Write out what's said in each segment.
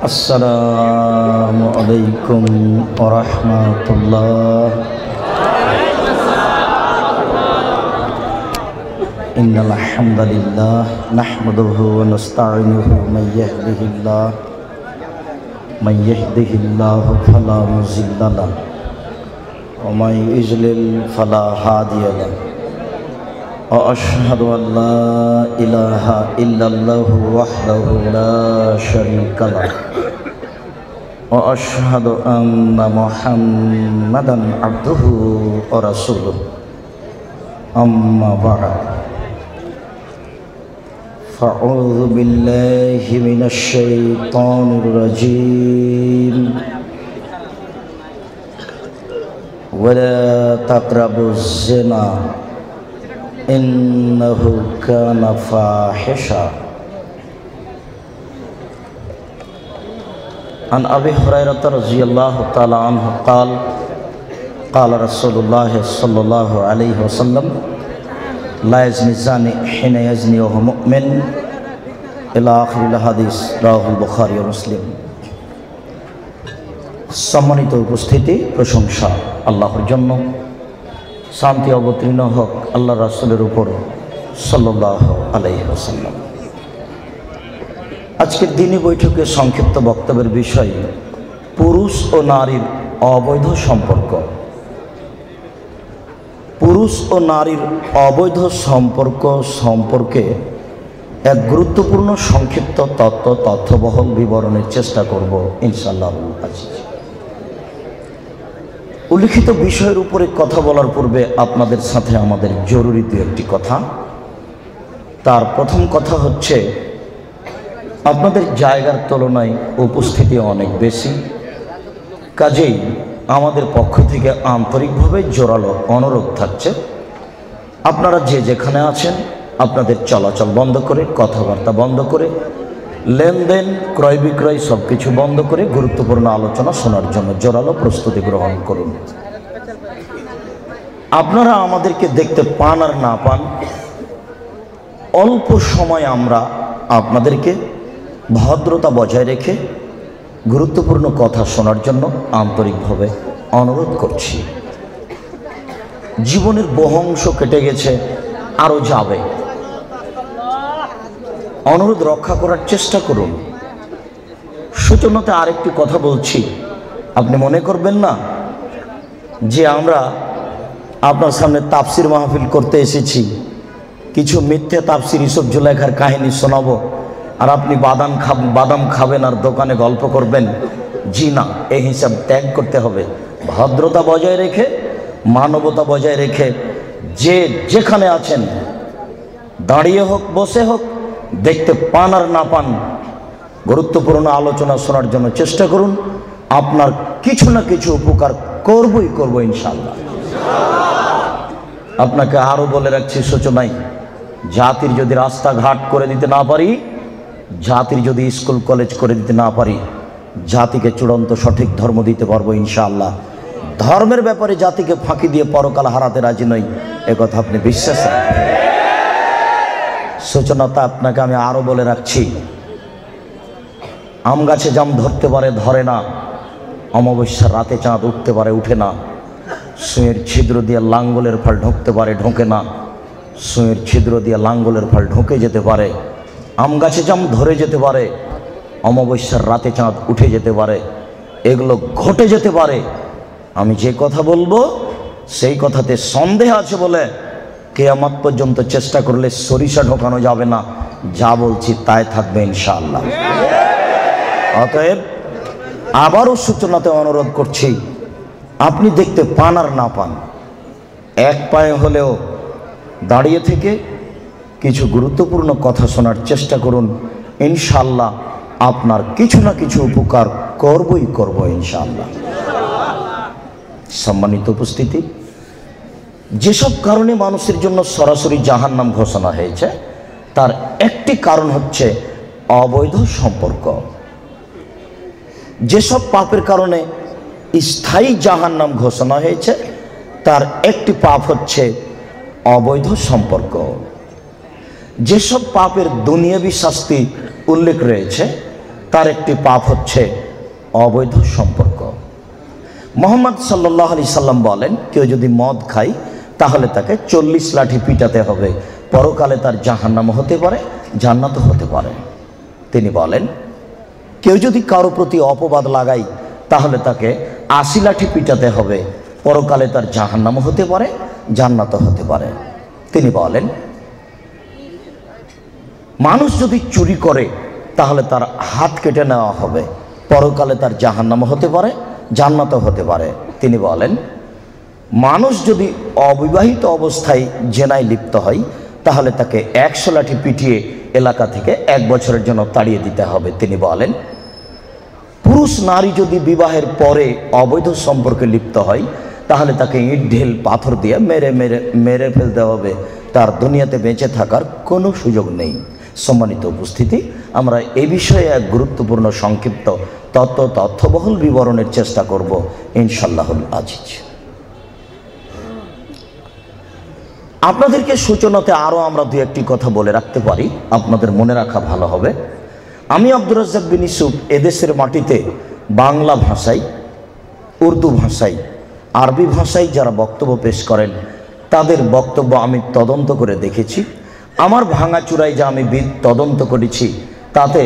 Assalamualaikum warahmatullahi. Innal hamdalillah nahmaduhu wa nasta'inuhu man yahdihillahu fala mudilla lahu wa man yudlil fala hadiya lahu. Wa ashhadu an la ilaha illallah wahdahu la syarika lah. Wa ashhadu anna Muhammadan abduhu wa rasuluh. Amma ba'd. Fa'udzu billahi minasy syaithanir rajim. Wa la taqrabuz zina innahu kana fahisha. An Abi Hurairah radhiyallahu ta'ala anhu qala Rasulullah sallallahu alaihi wasallam la yazni zani hina yazni wa huwa mu'min ila akhiril hadis রাওয়াহুল Bukhari ও মুসলিম। সম্মানিত উপস্থিতি, প্রশংসা আল্লাহর জন্য, শান্তি অবতীর্ণ হোক আল্লাহ রাসূলের উপর সাল্লাল্লাহু আলাইহি ওয়াসাল্লাম। আজকের দিনী বৈঠকে সংক্ষিপ্ত বক্তব্যের বিষয় পুরুষ ও নারীর অবৈধ সম্পর্ক। পুরুষ ও নারীর অবৈধ সম্পর্ক সম্পর্কে এক গুরুত্বপূর্ণ সংক্ষিপ্ত তথ্যবহল বিবরণের চেষ্টা করব ইনশাআল্লাহ। উল্লিখিত বিষয়ের উপরে কথা বলার পূর্বে আপনাদের সাথে আমাদের জরুরি দু একটি কথা। তার প্রথম কথা হচ্ছে, আপনাদের জায়গার তুলনায় উপস্থিতি অনেক বেশি, কাজেই আমাদের পক্ষ থেকে আন্তরিকভাবে জোরালো অনুরোধ থাকছে, আপনারা যে যেখানে আছেন আপনাদের চলাচল বন্ধ করে, কথাবার্তা বন্ধ করে, লেনদেন ক্রয় বিক্রয় সব কিছু বন্ধ করে গুরুত্বপূর্ণ আলোচনা শোনার জন্য জোরালো প্রস্তুতি গ্রহণ করুন। আপনারা আমাদেরকে দেখতে পান আর না পান, অল্প সময় আমরা আপনাদেরকে ভদ্রতা বজায় রেখে গুরুত্বপূর্ণ কথা শোনার জন্য আন্তরিকভাবে অনুরোধ করছি। জীবনের বহু অংশ কেটে গেছে, আরও যাবে। অনুরোধ রক্ষা করার চেষ্টা করুন। সূচনাতে আরেকটি কথা বলছি, আপনি মনে করবেন না যে আমরা আপনার সামনে তাফসির মাহফিল করতে এসেছি, কিছু মিথ্যে তাফসির ইউসুফ জুলাইখার কাহিনী শোনাবো আর আপনি বাদাম খাবেন আর দোকানে গল্প করবেন। জি না, এই হিসাব ত্যাগ করতে হবে। ভদ্রতা বজায় রেখে, মানবতা বজায় রেখে যে যেখানে আছেন, দাঁড়িয়ে হোক বসে হোক, দেখতে পান আর না পান, গুরুত্বপূর্ণ আলোচনা শোনার জন্য চেষ্টা করুন। আপনার কিছু না কিছু উপকার করবই করব ইনশাআল্লাহ। আপনাকে আরও বলে রাখছি সূচনায়, জাতির যদি রাস্তাঘাট করে দিতে না পারি, জাতির যদি স্কুল কলেজ করে দিতে না পারি, জাতিকে চূড়ান্ত সঠিক ধর্ম দিতে পারবো ইনশাআল্লাহ। ধর্মের ব্যাপারে জাতিকে ফাঁকি দিয়ে পরকাল হারাতে রাজি নই, একথা আপনি বিশ্বাস রাখেন। সূচনাটা আপনাকে আমি আরও বলে রাখছি, আম গাছে জাম ধরতে পারে ধরে না, অমাবস্যার রাতে চাঁদ উঠতে পারে উঠে না, সুঁয়ের ছিদ্র দিয়ে লাঙ্গলের ফল ঢুকতে পারে ঢোকে না, সুঁয়ের ছিদ্র দিয়ে লাঙ্গলের ফল ঢুকে যেতে পারে। আম গাছে জাম ধরে যেতে পারে, অমাবস্যার রাতে চাঁদ উঠে যেতে পারে, এগুলো ঘটে যেতে পারে। আমি যে কথা বলবো সেই কথাতে সন্দেহ আছে বলে কিয়ামত পর্যন্ত চেষ্টা করলে সরিষা ঢোকানো যাবে না। যা বলছি তাই থাকবে ইনশাআল্লাহ। অতএব আবারও সূচনাতে অনুরোধ করছি, আপনি দেখতে পান আর না পান, এক পায়ে হলেও দাঁড়িয়ে থেকে কিছু গুরুত্বপূর্ণ কথা শোনার চেষ্টা করুন। ইনশাআল্লাহ আপনার কিছু না কিছু উপকার করবই করব ইনশাআল্লাহ। সম্মানিত উপস্থিতি, যেসব কারণে মানুষের জন্য সরাসরি জাহান্নাম ঘোষণা হয়েছে তার একটি কারণ হচ্ছে অবৈধ সম্পর্ক। যেসব পাপের কারণে স্থায়ী জাহান্নাম ঘোষণা হয়েছে তার একটি পাপ হচ্ছে অবৈধ সম্পর্ক। যেসব পাপের দুনিয়াবী শাস্তি উল্লেখ রয়েছে তার একটি পাপ হচ্ছে অবৈধ সম্পর্ক। মুহাম্মদ সাল্লাল্লাহু আলাইহি সাল্লাম বলেন, কেউ যদি মদ খায় তাহলে তাকে 40 লাঠি পিটাতে হবে, পরকালে তার জাহান্নাম হতে পারে, জান্নাত হতে পারে। তিনি বলেন, কেউ যদি কারো প্রতি অপবাদ লাগায় তাহলে তাকে 80 লাঠি পিটাতে হবে, পরকালে তার জাহান্নাম হতে পারে, জান্নাত হতে পারে। তিনি বলেন, মানুষ যদি চুরি করে তাহলে তার হাত কেটে নেওয়া হবে, পরকালে তার জাহান্নাম হতে পারে, জান্নাত হতে পারে। তিনি বলেন, মানুষ যদি অবিবাহিত অবস্থায় জেনায় লিপ্ত হয় তাহলে তাকে 100 লাঠি পিটিয়ে এলাকা থেকে 1 বছরের জন্য তাড়িয়ে দিতে হবে। তিনি বলেন, পুরুষ নারী যদি বিবাহের পরে অবৈধ সম্পর্কে লিপ্ত হয় তাহলে তাকে ইট ঢিল পাথর দিয়ে মেরে ফেলতে হবে, তার দুনিয়াতে বেঁচে থাকার কোনো সুযোগ নেই। সম্মানিত উপস্থিতি, আমরা এই বিষয়ে এক গুরুত্বপূর্ণ সংক্ষিপ্ত তথ্যবহুল বিবরণের চেষ্টা করব ইনশাআল্লাহুল আজিজ। আপনাদেরকে সূচনাতে আরও আমরা দু একটি কথা বলে রাখতে পারি, আপনাদের মনে রাখা ভালো হবে। আমি আব্দুর রাজ্জাক বিন ইউসুফ এদেশের মাটিতে বাংলা ভাষায়, উর্দু ভাষায়, আরবি ভাষায় যারা বক্তব্য পেশ করেন তাদের বক্তব্য আমি তদন্ত করে দেখেছি। আমার ভাঙাচুরায় যা আমি তদন্ত করেছি তাতে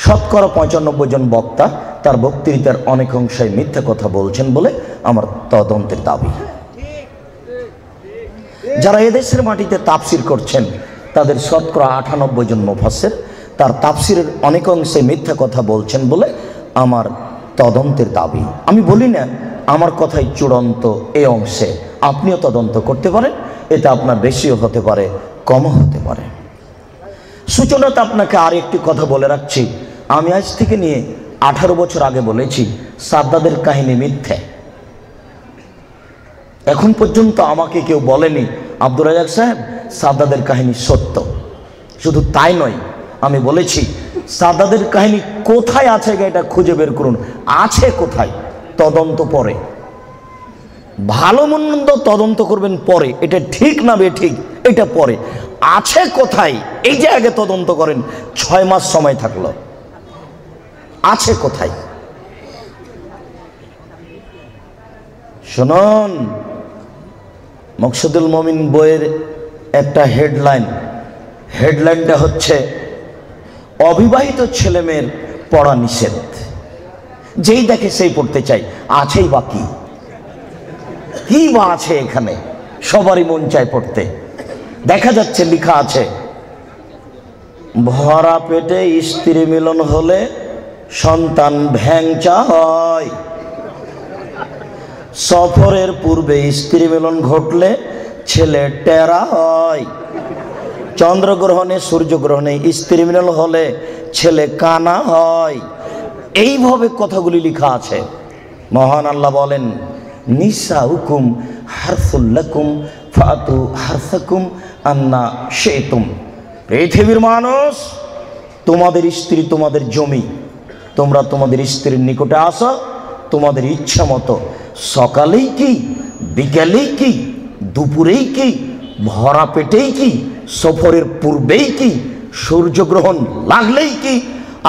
শতকরা 95 জন বক্তা তার বক্তৃতার অনেক অংশে মিথ্যা কথা বলছেন বলে আমার তদন্তের দাবি। যারা এদেশের মাটিতে তাফসির করছেন তাদের শতকরা 98 জন মুফাসসির তার তাফসিরের অনেক অংশে মিথ্যা কথা বলছেন বলে আমার তদন্তের দাবি। আমি বলি না আমার কথাই চূড়ান্ত এই অংশে, আপনিও তদন্ত করতে পারেন, এটা আপনার বেশিও হতে পারে, কমও হতে পারে। সূচনাতে আপনাকে আর একটি কথা বলে রাখছি, আমি আজ থেকে নিয়ে 18 বছর আগে বলেছি সাদ্দাদের কাহিনী মিথ্যে। এখন পর্যন্ত আমাকে কেউ বলেনি আব্দুর রাজ্জাক সাহেব সাদ্দাদের কাহিনী সত্য। শুধু তাই নয়, আমি বলেছি সাদ্দাদের কাহিনী কোথায় আছে এটা খুঁজে বের করুন। আছে কোথায়? তদন্ত পরে, ভালো মন্দ তদন্ত করবেন পরে, এটা ঠিক না বেঠিক এটা পরে। আছে কোথায় এই যে আগে তদন্ত করেন, 6 মাস সময় থাকলো। আছে কোথায়? শুনুন, মকসুদুল মুমিন বইয়ের একটা হেডলাইনটা হচ্ছে অবিবাহিত ছেলেমেয়ের পড়া নিষেধ। যেই দেখে সেই পড়তে চাই, আছেই বা কি বা আছে এখানে? সবারই মন চায় পড়তে। দেখা যাচ্ছে লেখা আছে, ভরা পেটে স্ত্রী মিলন হলে সন্তান ভ্যাংচা হয়, সফরের পূর্বে স্ত্রী মিলন ঘটলে ছেলে টেরা হয়, চন্দ্রগ্রহণে সূর্যগ্রহণে স্ত্রী মিলন হলে ছেলে কানা হয়। এইভাবে কথাগুলি লেখা আছে। মহান আল্লাহ বলেন, নিসাউকুম হারসুল লাকুম ফাতু হারসাকুম আন্না শিতুম। পৃথিবীর মানুষ, তোমাদের স্ত্রী তোমাদের জমি, তোমরা তোমাদের স্ত্রীর নিকটে আসো তোমাদের ইচ্ছা মতো। সকালেই কি, বিকেলেই কি, দুপুরেই কি, ভরা পেটেই কি, সফরের পূর্বেই কি, সূর্যগ্রহণ লাগলেই কি,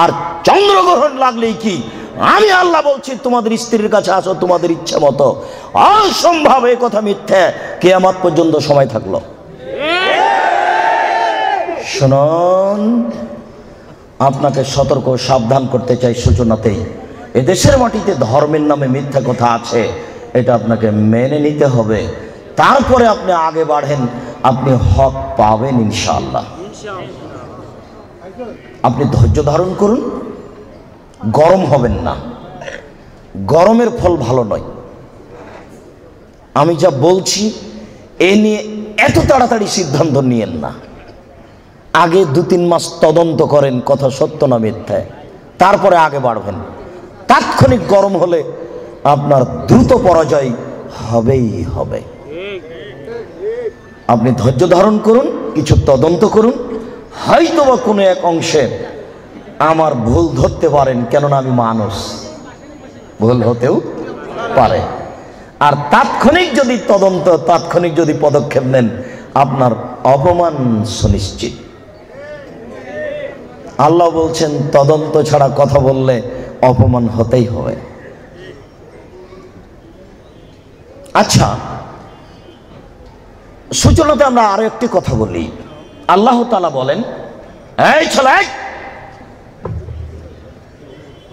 আর চন্দ্রগ্রহণ লাগলেই কি, আমি আল্লাহ বলছি তোমাদের স্ত্রীর কাছে আসো তোমাদের ইচ্ছা মতো। অসম্ভব, এ কথা মিথ্যা। কিয়ামত পর্যন্ত সময় থাকলো। শুনুন, আপনাকে সতর্ক সাবধান করতে চাই সূচনাতেই, এদেশের মাটিতে ধর্মের নামে মিথ্যা কথা আছে, এটা আপনাকে মেনে নিতে হবে। তারপরে আপনি আগে বাড়েন, আপনি হক পাবেন ইনশাআল্লাহ। আপনি ধৈর্য ধারণ করুন, গরম হবেন না। গরমের ফল ভালো নয়। আমি যা বলছি এ নিয়ে এত তাড়াতাড়ি সিদ্ধান্ত নিয়েন না। আগে 2-3 মাস তদন্ত করেন কথা সত্য না মিথ্যা, তারপরে আগে বাড়বেন। তাৎক্ষণিক গরম হলে আপনার দ্রুত পরাজয় হবেই হবে। আপনি ধৈর্য ধারণ করুন, কিছু তদন্ত করুন, হয়তোবা কোনো এক অংশে আমার ভুল ধরতে পারেন, কেননা আমি মানুষ, ভুল হতেও পারে। আর তাৎক্ষণিক যদি তদন্ত, তাৎক্ষণিক যদি পদক্ষেপ নেন, আপনার অপমান সুনিশ্চিত। আল্লাহ বলছেন তদন্ত ছাড়া কথা বললে অপমান হতেই হবে। আচ্ছা, সূচনাতে আমরা আরো একটি কথা বলি। আল্লাহ তাআলা বলেন, এই ছেলে,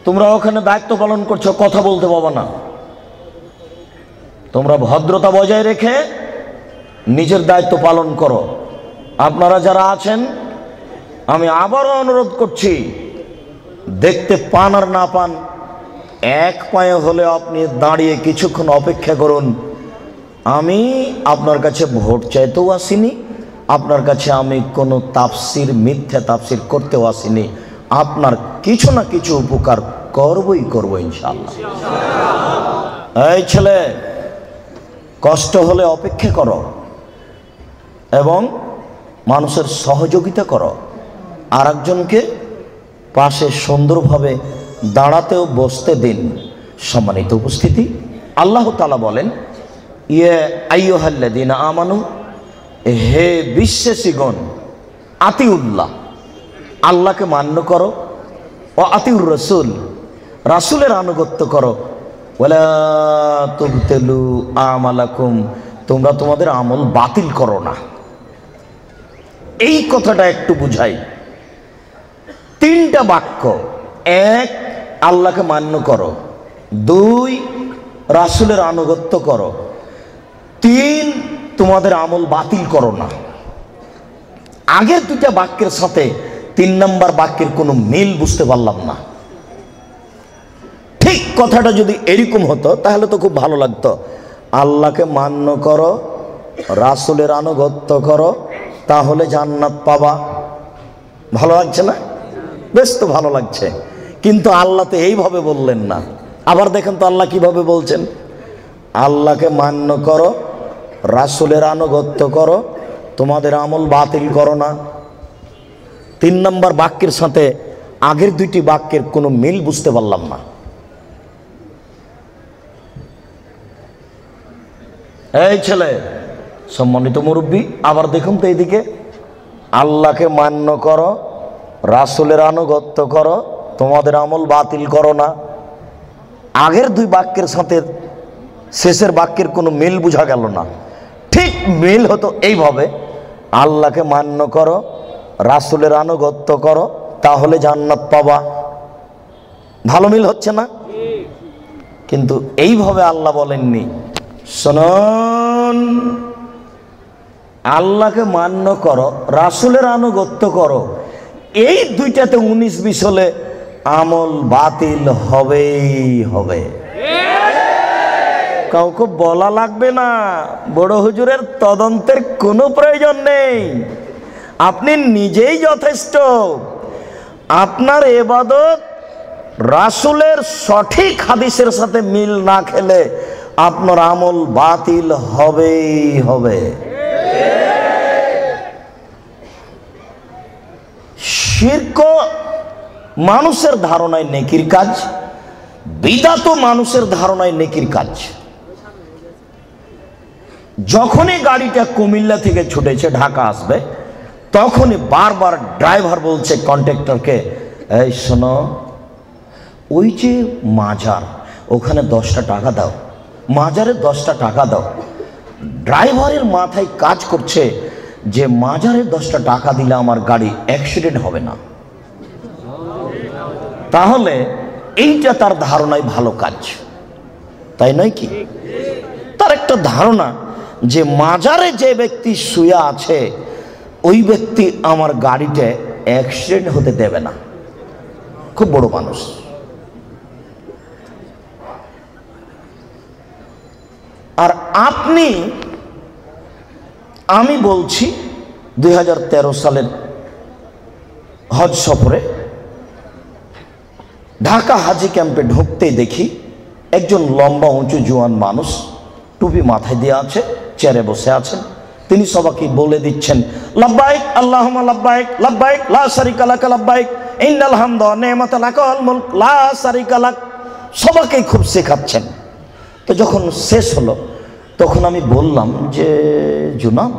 তোমরা ওখানে দায়িত্ব পালন করছো, কথা বলতে পাবো না। তোমরা ভদ্রতা বজায় রেখে নিজের দায়িত্ব পালন করো। আপনারা যারা আছেন, আমি আবারও অনুরোধ করছি, দেখতে পান আর না পান, এক পায়ে হলে আপনি দাঁড়িয়ে কিছুক্ষণ অপেক্ষা করুন। আমি আপনার কাছে ভোট চাইতেও আসিনি, আপনার কাছে আমি কোনো তাফসির, মিথ্যা তাফসির করতেও আসিনি। আপনার কিছু না কিছু উপকার করবই করব ইনশাআল্লাহ। এই ছেলে, কষ্ট হলে অপেক্ষা করো এবং মানুষের সহযোগিতা করো। আর একজনকে পাশে সুন্দরভাবে দাঁড়াতেও বসতে দিন। সম্মানিত উপস্থিতি, আল্লাহ তাআলা বলেন, ইয়া আইয়ুহাল্লাযীনা আমানু, হে বিশ্বাসীগণ, আতিউল্লাহ, আল্লাহকে মান্য করো, ও আতিউর রাসূল, রাসূলের আনুগত্য করো, ওয়ালা তুবতিলু আমালাকুম, তোমরা তোমাদের আমল বাতিল করো না। এই কথাটা একটু বুঝাই। তিনটা বাক্য, এক, আল্লাহকে মান্য করো, দুই, রাসূলের আনুগত্য করো, তিন, তোমাদের আমল বাতিল করো না। আগের দুইটা বাক্যের সাথে তিন নম্বর বাক্যের কোনো মিল বুঝতে পারলাম না। ঠিক কথাটা যদি এরকম হতো তাহলে তো খুব ভালো লাগতো। আল্লাহকে মান্য করো, রাসূলের আনুগত্য করো, তাহলে জান্নাত পাবা। ভালো লাগছে না? বেশ তো ভালো লাগছে। কিন্তু আল্লাহ তো এইভাবে বললেন না। আবার দেখেন তো আল্লাহ কিভাবে বলছেন, আল্লাহকে মান্য করো, রাসূলের আনুগত্য করো, তোমাদের আমল বাতিল করো না। তিন নম্বর বাক্যের সাথে আগের দুইটি বাক্যের কোনো মিল বুঝতে পারলাম না। এই ছেলে, সম্মানিত মুরব্বী, আবার দেখুন তো এইদিকে, আল্লাহকে মান্য করো, রাসূলের আনুগত্য করো, তোমাদের আমল বাতিল করো না। আগের দুই বাক্যের সাথে শেষের বাক্যের কোনো মিল বোঝা গেল না। ঠিক মিল হতো এইভাবে, আল্লাহকে মান্য করো, রাসূলের আনুগত্য করো, তাহলে জান্নাত পাবা। ভালো মিল হচ্ছে না? কিন্তু এইভাবে আল্লাহ বলেননি। শুনুন, আল্লাহকে মান্য করো, রাসূলের আনুগত্য করো, এই দুইটাতে 19-20 হলে আমল বাতিল হবেই হবে। কাউকে বলা লাগবে না, বড় হুজুরের তদন্তের কোনো প্রয়োজন নেই। আপনি নিজেই যথেষ্ট। আপনার ইবাদত রাসূলের সঠিক হাদিসের সাথে মিল না খেলে আপনার আমল বাতিল হবেই হবে। শিরক মানুষের ধারণায় নেকির কাজ, বিদআত মানুষের ধারণায় নেকির কাজ। যখনই গাড়িটা কুমিল্লা থেকে ছুটেছে ঢাকা আসবে, তখনই বারবার ড্রাইভার বলছে কন্ট্রাক্টরকে, এই শোনো, ওই যে মাজার, ওখানে 10টা টাকা দাও, মাজারে 10টা টাকা দাও। ড্রাইভারের মাথায় কাজ করছে যে মাজারে 10টা টাকা দিলে আমার গাড়ি অ্যাক্সিডেন্ট হবে না। তাহলে এইটা তার ধারণায় ভালো কাজ, তাই নয় কি? তার একটা ধারণা যে মাজারে যে ব্যক্তি শুয়ে আছে ওই ব্যক্তি আমার গাড়িতে অ্যাক্সিডেন্ট হতে দেবে না। খুব বড় মানুষ। আর আপনি, আমি বলছি 2013 সালের হজ সফরে ঢাকা হাজি ক্যাম্পে ঢুকতেই দেখি একজন লম্বা উঁচু জোয়ান মানুষ, টুপি মাথায় দিয়ে আছে, চেয়ারে বসে আছেন। তিনি সবাইকে বলে দিচ্ছেন, লাব্বাইক আল্লাহুম্মা লাব্বাইক, লাব্বাইক লা শারীকা লাক, লাব্বাইক ইন্নাল হামদা ওয়া নি'মাতা লাক ওয়াল মুলক লা শারীকা লাক। সবাইকে খুব শেখাচ্ছেন। তো যখন শেষ হলো তখন আমি বললাম যে, জনাব,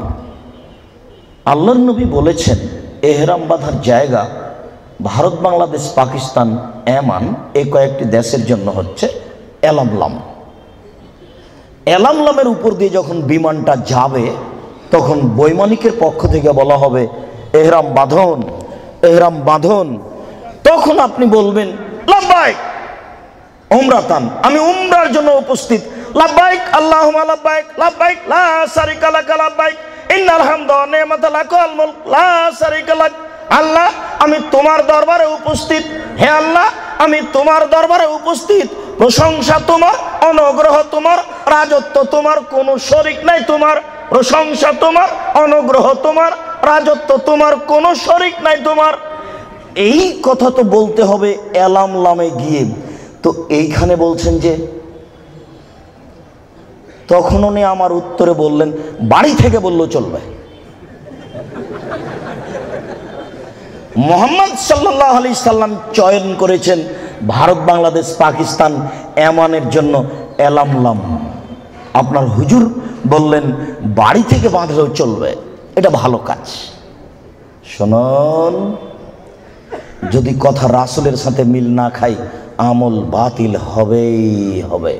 আল্লাহর নবী বলেছেন এহরাম বাঁধার জায়গা ভারত, বাংলাদেশ, পাকিস্তান, এমান এই কয়েকটি দেশের জন্য হচ্ছে এলামলাম। এলামলামের উপর দিয়ে যখন বিমানটা যাবে তখন বৈমানিকের পক্ষ থেকে বলা হবে এহরাম বাঁধন, এহরাম বাঁধন। তখন আপনি বলবেন লাব্বাইক উমরাতান, আমি উমরার জন্য উপস্থিত। লাব্বাইক আল্লাহুম্মা লাব্বাইক, লাব্বাইক লা শারিকা লাক, লাব্বাইক ইন্নাল হামদা ওয়া নি'মাতা লাক ওয়াল মুলক লা শারিকা লাক। আল্লাহ, আমি তোমার দরবারে উপস্থিত। হে আল্লাহ, আমি তোমার দরবারে উপস্থিত। প্রশংসা তোমার, অনুগ্রহ তোমার, রাজত্ব তোমার, কোনো শরীক নাই তোমার। প্রশংসা তোমার, অনুগ্রহ তোমার, রাজত্ব তোমার, কোনো শরীক নাই তোমার। এই কথা তো বলতে হবে এলামলামে গিয়ে। তো এইখানে বলছেন যে, তখন উনি আমার উত্তরে বললেন বাড়ি থেকে বললেও চলবে। মুহাম্মদ সাল্লাল্লাহু আলাইহি সাল্লাম চয়ন করেছেন ভারত, বাংলাদেশ, পাকিস্তান, এমানের জন্য এলামলাম। আপনার হুজুর বললেন বাড়ি থেকে বাঁধলেও চলবে, এটা ভালো কাজ। শুনুন, যদি কথা রাসূলের সাথে মিল না খায় আমল বাতিল হবেই হবে।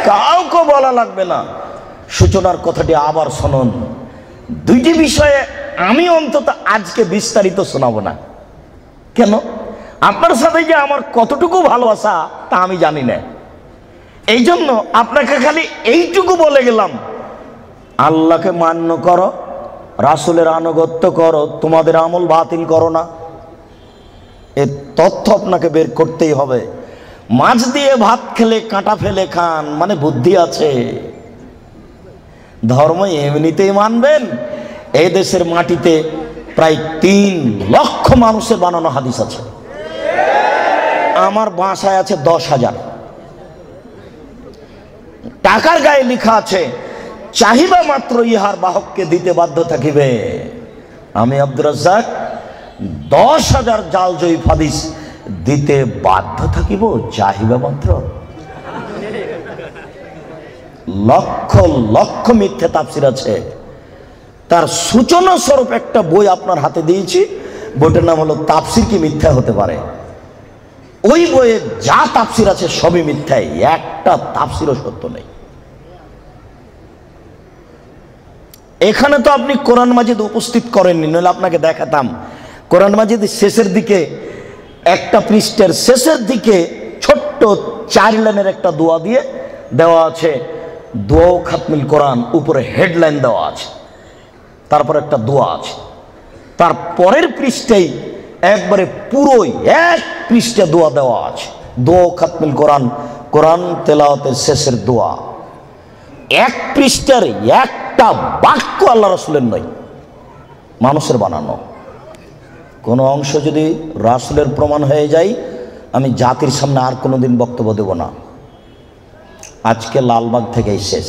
কাউকে বলা লাগবে না। সূচনার কথাটি আবার শুনুন। দুইটি বিষয়ে আমি অন্তত আজকে বিস্তারিত শোনাবো না। কেন? আপনার সাথে যে আমার কতটুকু ভালোবাসা তা আমি জানি না। এই জন্য আপনাকে খালি এইটুকু বলে গেলাম, আল্লাহকে মান্য করো, রাসূলের আনুগত্য করো, তোমাদের আমল বাতিল করো না। এর তথ্য আপনাকে বের করতেই হবে। মাছ দিয়ে ভাত খেলে কাঁটা ফেলে খান, মানে বুদ্ধি আছে। ধর্ম এমনিতেই মানবেন। এই দেশের মাটিতে প্রায় 3 লক্ষ মানুষের বানানো হাদিস আছে। আমার ভাষায় আছে 10,000। টাকার গায়ে লেখা আছে চাহিদা মাত্র ইহার বাহককে দিতে বাধ্য থাকিবে। আমি আব্দুর রাজ্জাক 10,000 জাল জয়ীফ হাদিস দিতে বাধ্য থাকিব চাহিদা মাত্র। লক্ষ লক্ষ মিথ্যে তাফসির আছে। তার সূচনা স্বরূপ একটা বই আপনার হাতে দিয়েছি, বইটার নাম হলো তাফসির কি মিথ্যা হতে পারে। ওই বইয়ে যা তাফসির আছে সবই মিথ্যাই, একটা তাফসিরও সত্য নেই। এখানে তো আপনি কোরআন মাজিদ উপস্থিত করেননি, নইলে আপনাকে দেখাতাম। কোরআন মাজিদ শেষের দিকে, একটা পৃষ্ঠের শেষের দিকে ছোট্ট 4 লাইনের একটা দোয়া দিয়ে দেওয়া আছে, দোয়া খাতমিল কোরআন, উপরে হেডলাইন দেওয়া আছে, তারপর একটা দোয়া আছে। তার পরের পৃষ্ঠেই একবারে পুরোই 1 পৃষ্ঠা দোয়া দেওয়া আছে, দোয়া খাতমিল কোরআন, কোরআন তেলাওয়াতের শেষের দোয়া। 1 পৃষ্ঠার একটা বাক্য আল্লাহ রাসূলের নয়, মানুষের বানানো। কোনো অংশ যদি রাসূলের প্রমাণ হয়ে যায়, আমি জাতির সামনে আর কোনোদিন বক্তব্য দেব না। আজকে লালবাগ থেকেই শেষ।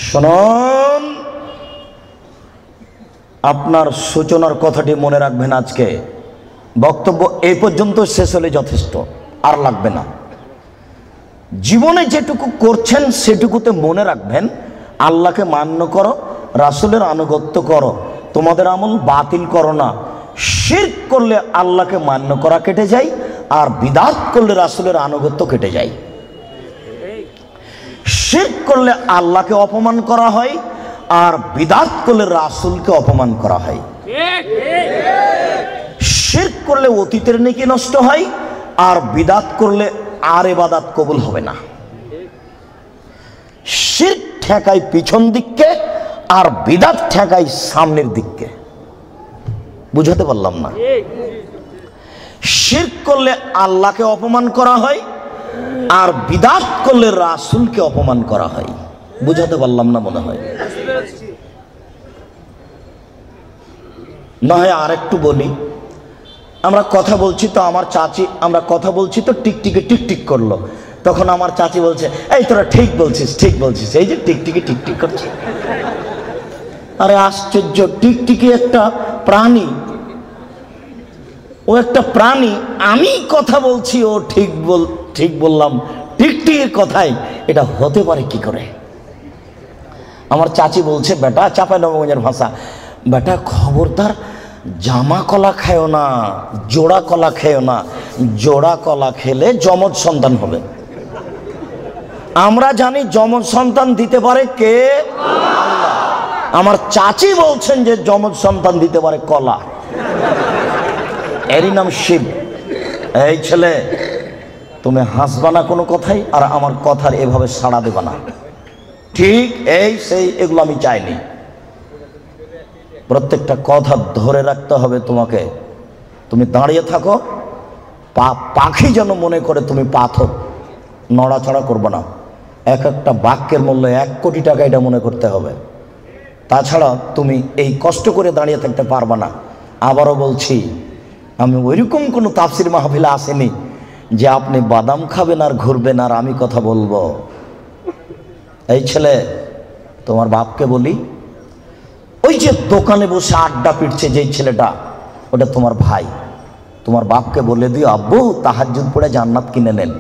শুনুন, আপনার সূচনার কথাটি মনে রাখবেন। আজকে বক্তব্য এই পর্যন্ত শেষ হলে যথেষ্ট, আর লাগবে না। জীবনে যেটুকু করছেন সেটুকুতে মনে রাখবেন, আল্লাহকে মান্য করো, রাসূলের আনুগত্য করো, তোমাদের আমল বাতিল করো না। শিরক করলে আল্লাহকে মান্য করা কেটে যায়, আর বিদআত করলে রাসূলের আনুগত্য কেটে যায়। শিরক করলে আল্লাহকে অপমান করা হয়, আর বিদআত করলে রাসূলকে অপমান করা হয়। শিরক করলে অতীতের নেকি নষ্ট হয়, আর বিদআত করলে আর ইবাদত কবুল হবে না। শিরক ঠেকায় পিছন দিককে, আর বিদআত ঠেকায় সামনের দিককে। বুঝাতে পারলাম না? শিরক করলে আল্লাহকে অপমান করা হয়, আর বিদআত করলে রাসূলকে অপমান করা হয়। বুঝাতে পারলাম না মনে হয়? না হয় আর একটু বলি। আমরা কথা বলছি তো আমার চাচি, আমরা কথা বলছি তো টিকটিকে টিকটিক করলো। তখন আমার চাচি বলছে, এই তোরা ঠিক বলছিস, ঠিক বলছিস, এই যে টিকটিকি টিকটিক করছে। আরে আশ্চর্য, টিকটিকি একটা প্রাণী, ও একটা প্রাণী। আমি কথা বলছি, ও ঠিক বললাম, টিকটিকির কথাই এটা হতে পারে কি করে? আমার চাচি বলছে, বেটা, চাঁপাইনবাবগঞ্জের ভাষা, বেটা খবরদার জামা কলা খেও না, জোড়া কলা খেও না। জোড়া কলা খেলে যমজ সন্তান হবে। আমরা জানি যমজ সন্তান দিতে পারে কে? আল্লাহ। আমার চাচি বলছেন যে যমজ সন্তান দিতে পারে কলা, এরই নাম শিব। এই ছেলে, তুমি হাসবা না কোনো কথাই, আর আমার কথার এভাবে সাড়া দেবা না, ঠিক এই সেই এগুলো আমি চাইনি। প্রত্যেকটা কথা ধরে রাখতে হবে তোমাকে। তুমি দাঁড়িয়ে থাকো, পাখি যেন মনে করে তুমি পাথর, নড়াচড়া করবে না। এক একটা বাক্যের মূল্য 1 কোটি টাকা, এটা মনে করতে হবে। তাছাড়া তুমি এই কষ্ট করে দাঁড়িয়ে থাকতে পারবা না। আবারও বলছি, আমি ওইরকম কোনো তাফসির মাহফিলে আসেনি যে আপনি বাদাম খাবেন আর ঘুরবেন আর আমি কথা বলবো। এই ছেলে, তোমার বাপকে বলি, ওই যে দোকানে বসে আড্ডা পিটছে যেই ছেলেটা, ওটা তোমার ভাই। তোমার বাপকে বলে দিও, আব্বু তাহাজ্জুদ পড়ে জান্নাত কিনে নেন।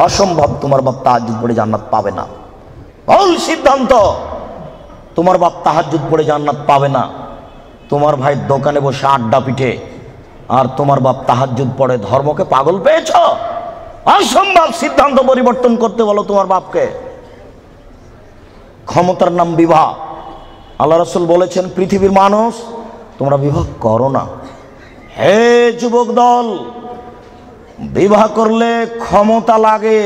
অসম্ভব, তোমার বাপ তাহাজ্জুদ পড়ে জান্নাত পাবে না। ভুল সিদ্ধান্ত, তোমার বাপ তাহাজ্জুদ পড়ে জান্নাত পাবে না। তোমার ভাই দোকানে বসে আড্ডা পিটে আর তোমার বাপ তাহাজ্জুদ পড়ে, ধর্মকে পাগল পেয়েছ? অসম্ভব, সিদ্ধান্ত পরিবর্তন করতে বলো তোমার বাপকে। ক্ষমতার নাম বিবাহ। আল্লাহ রাসূল বলেছেন, পৃথিবীর মানুষ তোমরা বিবাহ করো না। হে যুবক দল, বিবাহ করলে ক্ষমতা লাগে,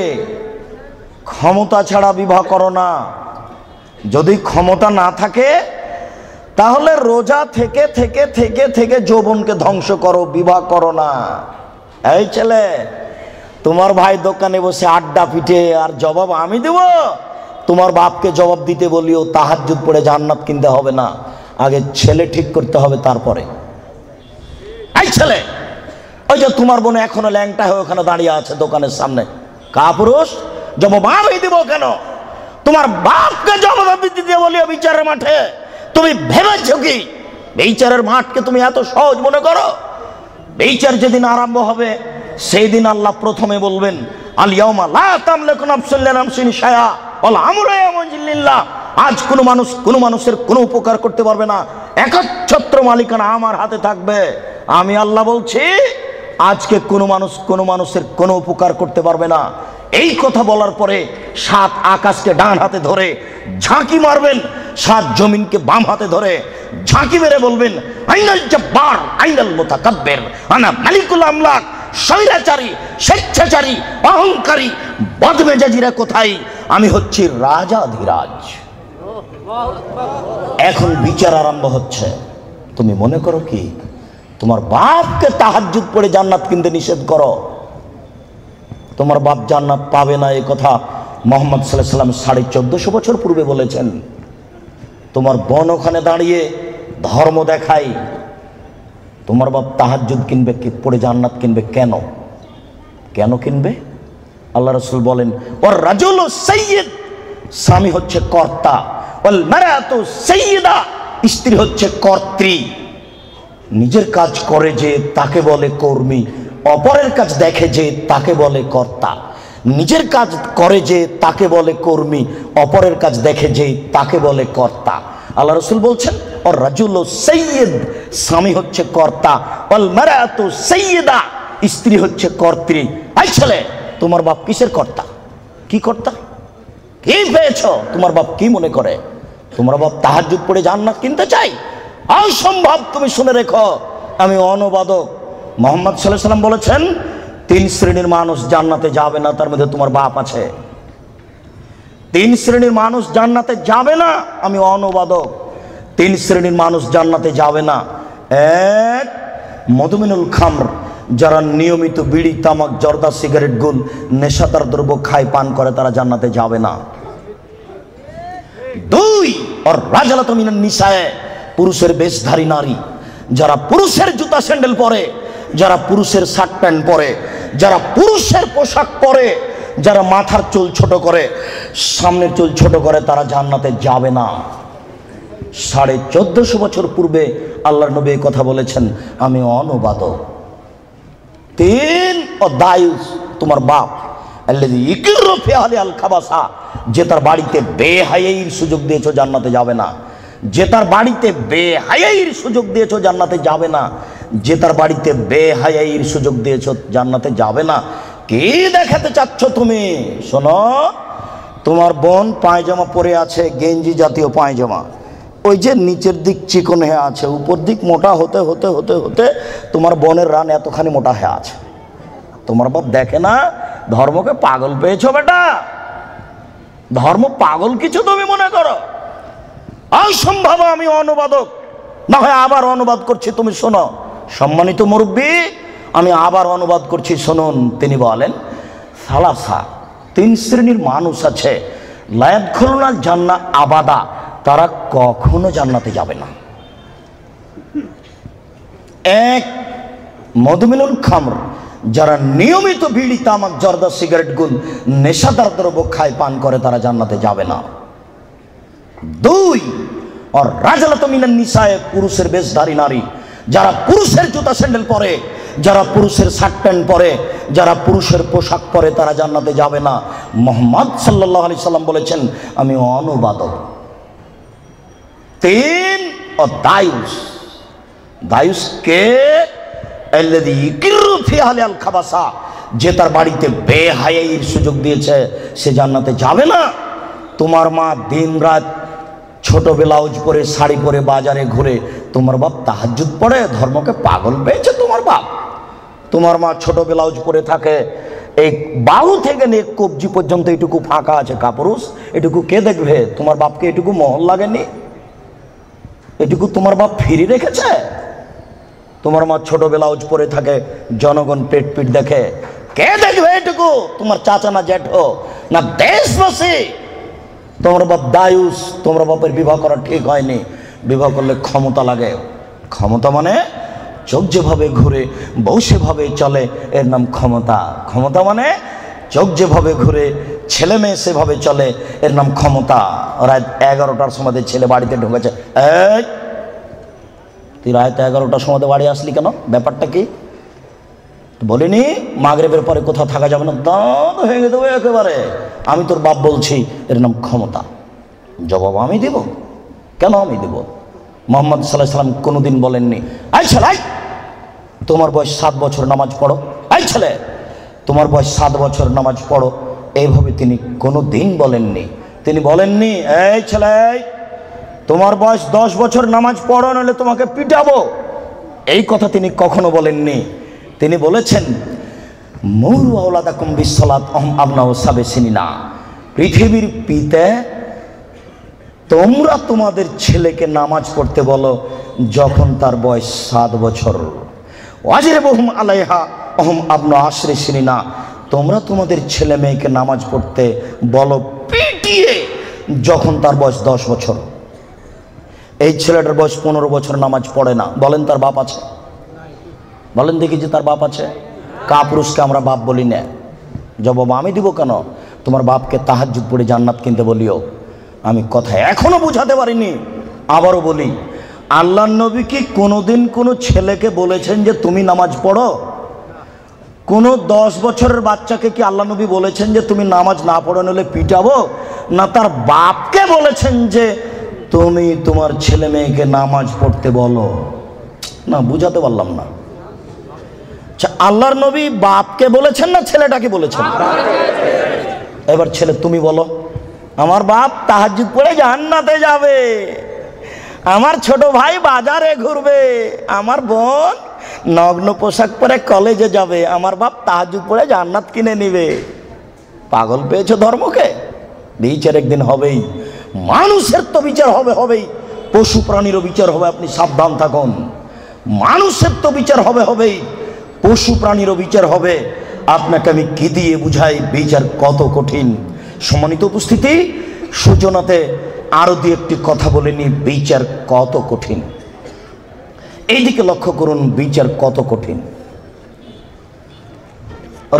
ক্ষমতা ছাড়া বিবাহ করো না। যদি ক্ষমতা না থাকে তাহলে রোজা থেকে থেকে থেকে থেকে যৌবনকে ধ্বংস করো, বিবাহ করো না। এই ছেলে, তোমার ভাই দোকানে বসে আড্ডা পিটে আর জবাব আমি দেব? তোমার বাপকে জবাব দিতে বলিও, তাহাজ্জুদ পড়ে জান্নাত কিনতে হবে না, আগে ছেলে ঠিক করতে হবে তারপরে। এই ছেলে, ওই যে তোমার বোন এখনো ল্যাংটা হয়ে ওখানে দাঁড়িয়ে আছে দোকানের সামনে, কাপুরুষ, জবাব আমি দেব কেন? তোমার বাপকে জবাব দিতে বলিও বিচারের মাঠে। তুমি ভেবেছ কি বিচারের মাঠকে তুমি এত সহজ মনে করো? বিচার যেদিন আরম্ভ হবে সেই দিন আল্লাহ প্রথমে বলবেন, আল ইয়াউমা লা তামলিকু নাফসুন লিনাফসিন শাইআ ওয়াল আমরু ইয়াওমাইযিন লিল্লাহ। আজ কোনো মানুষ কোনো মানুষের কোনো উপকার করতে পারবে না, একচ্ছত্র মালিকানা আমার হাতে থাকবে। আমি আল্লাহ বলছি, আজকে কোনো মানুষ কোনো মানুষের কোনো উপকার করতে পারবে না। এই কথা বলার পরে 7 আকাশকে ডান হাতে ধরে ঝাঁকি মারবেন, 7 জমিনকে বাম হাতে ধরে ঝাঁকি মেরে বলবেন, আইনাল জব্বার আইনাল মুতাকাব্বির আনা মালিকুল আমলাক। স্বৈরাচারী, স্বেচ্ছাচারী, অহংকারী, বদমেজাজিরা কোথায়? আমি হচ্ছি রাজাধিরাজ। এখন বিচার আরম্ভ হচ্ছে। তুমি মনে করো কি তোমার বাপকে তাহাজ্জুদ পড়ে জান্নাত কিনতে নিষেধ করো? তোমার বাপ জান্নাত পাবে না, এই কথা মুহাম্মদ সাল্লাল্লাহু আলাইহি ওয়াসাল্লাম 1450 বছর পূর্বে বলেছেন। তোমার বোন ওখানে দাঁড়িয়ে ধর্ম দেখাই, তোমার বাপ তাহাজ্জুদ কিনবে পড়ে জান্নাত কিনবে কেন? কেন কিনবে? আল্লাহ রাসূল বলেন, ওর রাজুলু সাইয়্যিদ, স্বামী হচ্ছে কর্তা, ওয়াল মারাতু সাইয়্যিদা, স্ত্রী হচ্ছে কর্ত্রী। নিজের কাজ করে যে তাকে বলে কর্মী, অপরের কাজ দেখে যে তাকে বলে কর্তা। নিজের কাজ করে যে তাকে বলে কর্মী, অপরের কাজ দেখে যে তাকে বলে কর্তা। আল্লাহ রাসূল বলছেন, ওর রাজুলু সাইয়্যিদ, স্বামী হচ্ছে কর্তা, ওয়াল মারাতু সাইয়্যিদা, স্ত্রী হচ্ছে কর্ত্রী। এই ছেলে, তোমার বাপ কিসের কর্তা? কি কর্তা? কি পেয়েছো? তোমার বাপ কি মনে করে? তোমার বাপ তাহাজ্জুদ পড়ে জান্নাত কিনতে চাই? অসম্ভব। তুমি শুনে রেখো, আমি অনুবাদক। মুহাম্মদ সাল্লাল্লাহু আলাইহি ওয়াসাল্লাম বলেছেন, 3 শ্রেণীর মানুষ জান্নাতে যাবে না, তার মধ্যে তোমার বাপ আছে। 3 শ্রেণীর মানুষ জান্নাতে যাবে না, আমি অনুবাদক। 3 শ্রেণীর মানুষ জান্নাতে যাবে না। 1, মদমিনুল খামর, যারা নিয়মিত বিড়ি, তামাক, জর্দা, সিগারেট, গুল, নেশাদার দ্রব্য খায়, পান করে, তারা জান্নাতে যাবে না। 2, আর রাজালাতু মিনান নিসায়ে, পুরুষের বেশধারী নারী, যারা পুরুষের জুতা স্যান্ডেল পরে, যারা পুরুষের শার্ট প্যান্ট পরে, যারা পুরুষের পোশাক পরে, যারা মাথার চুল ছোট করে, সামনের চুল ছোট করে, তারা জান্নাতে যাবে না। 1450 বছর পূর্বে আল্লাহর নবী এই কথা বলেছেন, আমি অনুবাদক। 3, ও দায়ুস, তোমার বাপ, আল্লাযী ইকরু ফি আহলি আল খাবাসা, যে তার বাড়িতে বেহায়াইর সুযোগ দিয়েছো, জান্নাতে যাবে না। যে তার বাড়িতে বেহায়াইর সুযোগ দিয়েছো জান্নাতে যাবে না, যে তার বাড়িতে বেহায়াইর সুযোগ দিয়েছো জান্নাতে যাবে না। কি দেখাতে চাচ্ছ তুমি? শোনো, তোমার বোন পায়জামা পরে আছে, গেঞ্জি জাতীয় পায়জামা, ওই যে নিচের দিক চিকন হয়ে আছে, উপর দিক মোটা হতে হতে হতে হতে তোমার বোনের রান এতখানি মোটা হয়ে আছে। তোমার বাপ দেখে না? ধর্মকে পাগল পেয়েছো বেটা, ধর্ম পাগল কিছু তুমি মনে করো? অসম্ভব। আমি অনুবাদক, না হয় আবার অনুবাদ করছি, তুমি শোনো। সম্মানিত মুরব্বী, আমি আবার অনুবাদ করছি, শুনুন। তিনি বলেন, সালাসা, 3 শ্রেণীর মানুষ আছে, লায়াদখুলুনাল জান্নাহ আবাদা, তারা কখনো জান্নাতে যাবে না। 1, মধুমিনুল খামর, যারা নিয়মিত বিড়ি, তামাক, জর্দা, সিগারেট, গুল, নেশাদার দ্রব্য খায়, পান করে, তারা জান্নাতে যাবে না। 2, আর রাজালাত মিনান নিসায়ে, পুরুষের বেশধারী নারী, যারা পুরুষের জুতা স্যান্ডেল পরে, যারা পুরুষের শার্ট প্যান্ট পরে, যারা পুরুষের পোশাক পরে, তারা জান্নাতে যাবে না। মুহাম্মদ সাল্লাল্লাহু আলাইহি সাল্লাম বলেছেন, আমি অনুবাদক। 3, ও দায়ুস, দায়ুস কে? আল্লাযী ইকিরু ফি আহলিল খাবাসা, যে তার বাড়িতে বেহায়াইর সুযোগ দিয়েছে, সে জান্নাতে যাবে না। তোমার মা দিনরাত ছোট ব্লাউজ পরে, শাড়ি পরে বাজারে ঘুরে, তোমার বাপ তাহাজ্জুদ পড়ে, ধর্মকে পাগল পেয়েছে তোমার বাপ। তোমার মা ছোট ব্লাউজ পরে থাকে, এই বাহু থেকে নিয়ে কবজি পর্যন্ত এটুকু ফাঁকা আছে কাপুরুষ, এটুকু কে দেখবে? তোমার বাপকে এটুকু মহল লাগেনি? এটুকু তোমার বাপ ফিরে রেখেছে? তোমার মা ছোট ব্লাউজ পরে থাকে, জনগণ পেট পিট দেখে, কে দেখবে এটুকু? তোমার চাচা না জ্যাঠো না দেশবাসী? তোমার বাপ দায়ুস, তোমার বাপের বিবাহ করা ঠিক হয়নি, বিবাহ করলে ক্ষমতা লাগে। ক্ষমতা মানে চোখ যেভাবে ঘুরে, বউ সেভাবে চলে, এর নাম ক্ষমতা। ক্ষমতা মানে চোখ যেভাবে ঘুরে, ছেলে মেয়ে সেভাবে চলে, এর নাম ক্ষমতা। রাত 11টার সময় ছেলে বাড়িতে ঢুকেছে, এই তুই রাত 11টার সময় বাড়ি আসলি কেন? ব্যাপারটা কি? বলিনি মাগরিবের পরে কোথাও থাকা যাবে না, দাঁত ভেঙে দেবো একেবারে। আমি তোর বাপ বলছি, এর নাম ক্ষমতা। জবাব আমি দিব? কেন আমি দিব? মুহাম্মদ সাল্লাল্লাহু আলাইহি সাল্লাম কোনোদিন বলেননি, এই ছেলে তোমার বয়স 7 বছর নামাজ পড়ো, এই ছেলে তোমার বয়স 7 বছর নামাজ পড়ো, এইভাবে তিনি কোনোদিন বলেননি। তিনি বলেননি, এই ছেলে তোমার বয়স 10 বছর নামাজ পড়ো, নাহলে তোমাকে পিটাবো, এই কথা তিনি কখনো বলেননি। তিনি বলেছেন, মুরু আওলাদাকুম বিসসালাত আহম আবনাউ সাবিসিনা, পৃথিবীর পিতা তোমরা তোমাদের ছেলেকে নামাজ পড়তে বলো যখন তার বয়স 7 বছর। ওয়াজিবুহুম আলাইহা আহম আবনা আশরি সিনিনা, তোমরা তোমাদের ছেলে মেয়েকে নামাজ পড়তে বলো পিটিয়ে যখন তার বয়স 10 বছর। এই ছেলেটার বয়স 15 বছর, নামাজ পড়ে না, বলেন তার বাপ আছে? বলেন দেখি যে তার বাপ আছে? কাপুরুষকে আমরা বাপ বলি না। জবাব আমি দিব কেন? তোমার বাপকে তাহাজ্জুদ পড়ে জান্নাত কিনতে বলিও। আমি কথা এখনো বুঝাতে পারিনি, আবারও বলি, আল্লাহর নবী কি কোনোদিন কোনো ছেলেকে বলেছেন যে তুমি নামাজ পড়ো? কোনো 10 বছরের বাচ্চাকে কি আল্লাহ নবী বলেছেন যে তুমি নামাজ না পড়ো নইলে পিটাবো? না তার বাপকে বলেছেন যে তুমি তোমার ছেলে মেয়েকে নামাজ পড়তে বলো? না, বুঝাতে পারলাম না। আচ্ছা, আল্লাহর নবী বাপকে বলেছেন না ছেলেটাকে বলেছেন? এবার ছেলে তুমি বলো, আমার বাপ তাহাজ্জুদ পড়ে জান্নাতে যাবে, আমার ছোট ভাই বাজারে ঘুরবে, আমার বোন নগ্ন পোশাক পরে কলেজে যাবে, আমার বাপ তাহাজ্জুদ পড়ে জান্নাত কিনে নিবে। পাগল পেয়েছো ধর্মকে? বিচার একদিন হবেই। মানুষের তো বিচার হবেই, পশু প্রাণীরও বিচার হবে, আপনি সাবধান থাকুন। মানুষের তো বিচার হবেই, পশু প্রাণীরও বিচার হবে। আপনাকে আমি কি দিয়ে বুঝাই বিচার কত কঠিন। সম্মানিত উপস্থিতি, সূচনাতে আরো দুই একটি কথা বলে নি, বিচার কত কঠিন। এইদিকে লক্ষ্য করুন, বিচার কত কঠিন।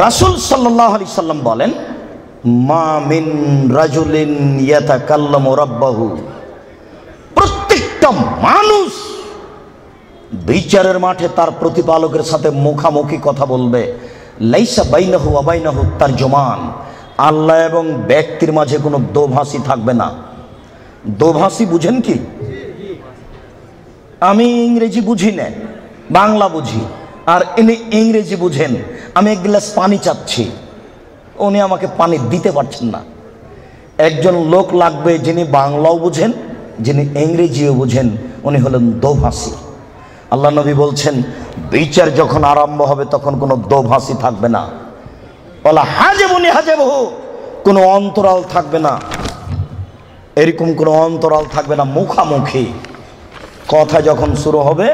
রাসূল সাল্লাল্লাহু আলাইহি সাল্লাম বলেন, মা মিন রাজুলিন ইয়াতাকাল্লামু রাব্বাহু, প্রত্যেকটা মানুষ বিচারের মাঠে তার প্রতিপালকের সাথে মুখামুখি কথা বলবে। লাইসা বাইনাহু ওয়া বাইনাহু তারজুমান, আল্লাহ এবং ব্যক্তির মাঝে কোনো দোভাষী থাকবে না। দোভাষী বুঝেন কি? আমি ইংরেজি বুঝি না, বাংলা বুঝি, আর ইনি ইংরেজি বুঝেন। আমি এক গ্লাস পানি চাচ্ছি, উনি আমাকে পানি দিতে পারছেন না। একজন লোক লাগবে যিনি বাংলাও বুঝেন, যিনি ইংরেজিও বুঝেন, উনি হলেন দোভাষী। আল্লাহ নবী বলছেন বিচার যখন আরম্ভ হবে তখন কোনো দোভাষী থাকবে না। বলা হাজেবুনি হাজেবহু, কোনো অন্তরাল থাকবে না, এরকম কোনো অন্তরাল থাকবে না। মুখামুখি কথা যখন শুরু হবে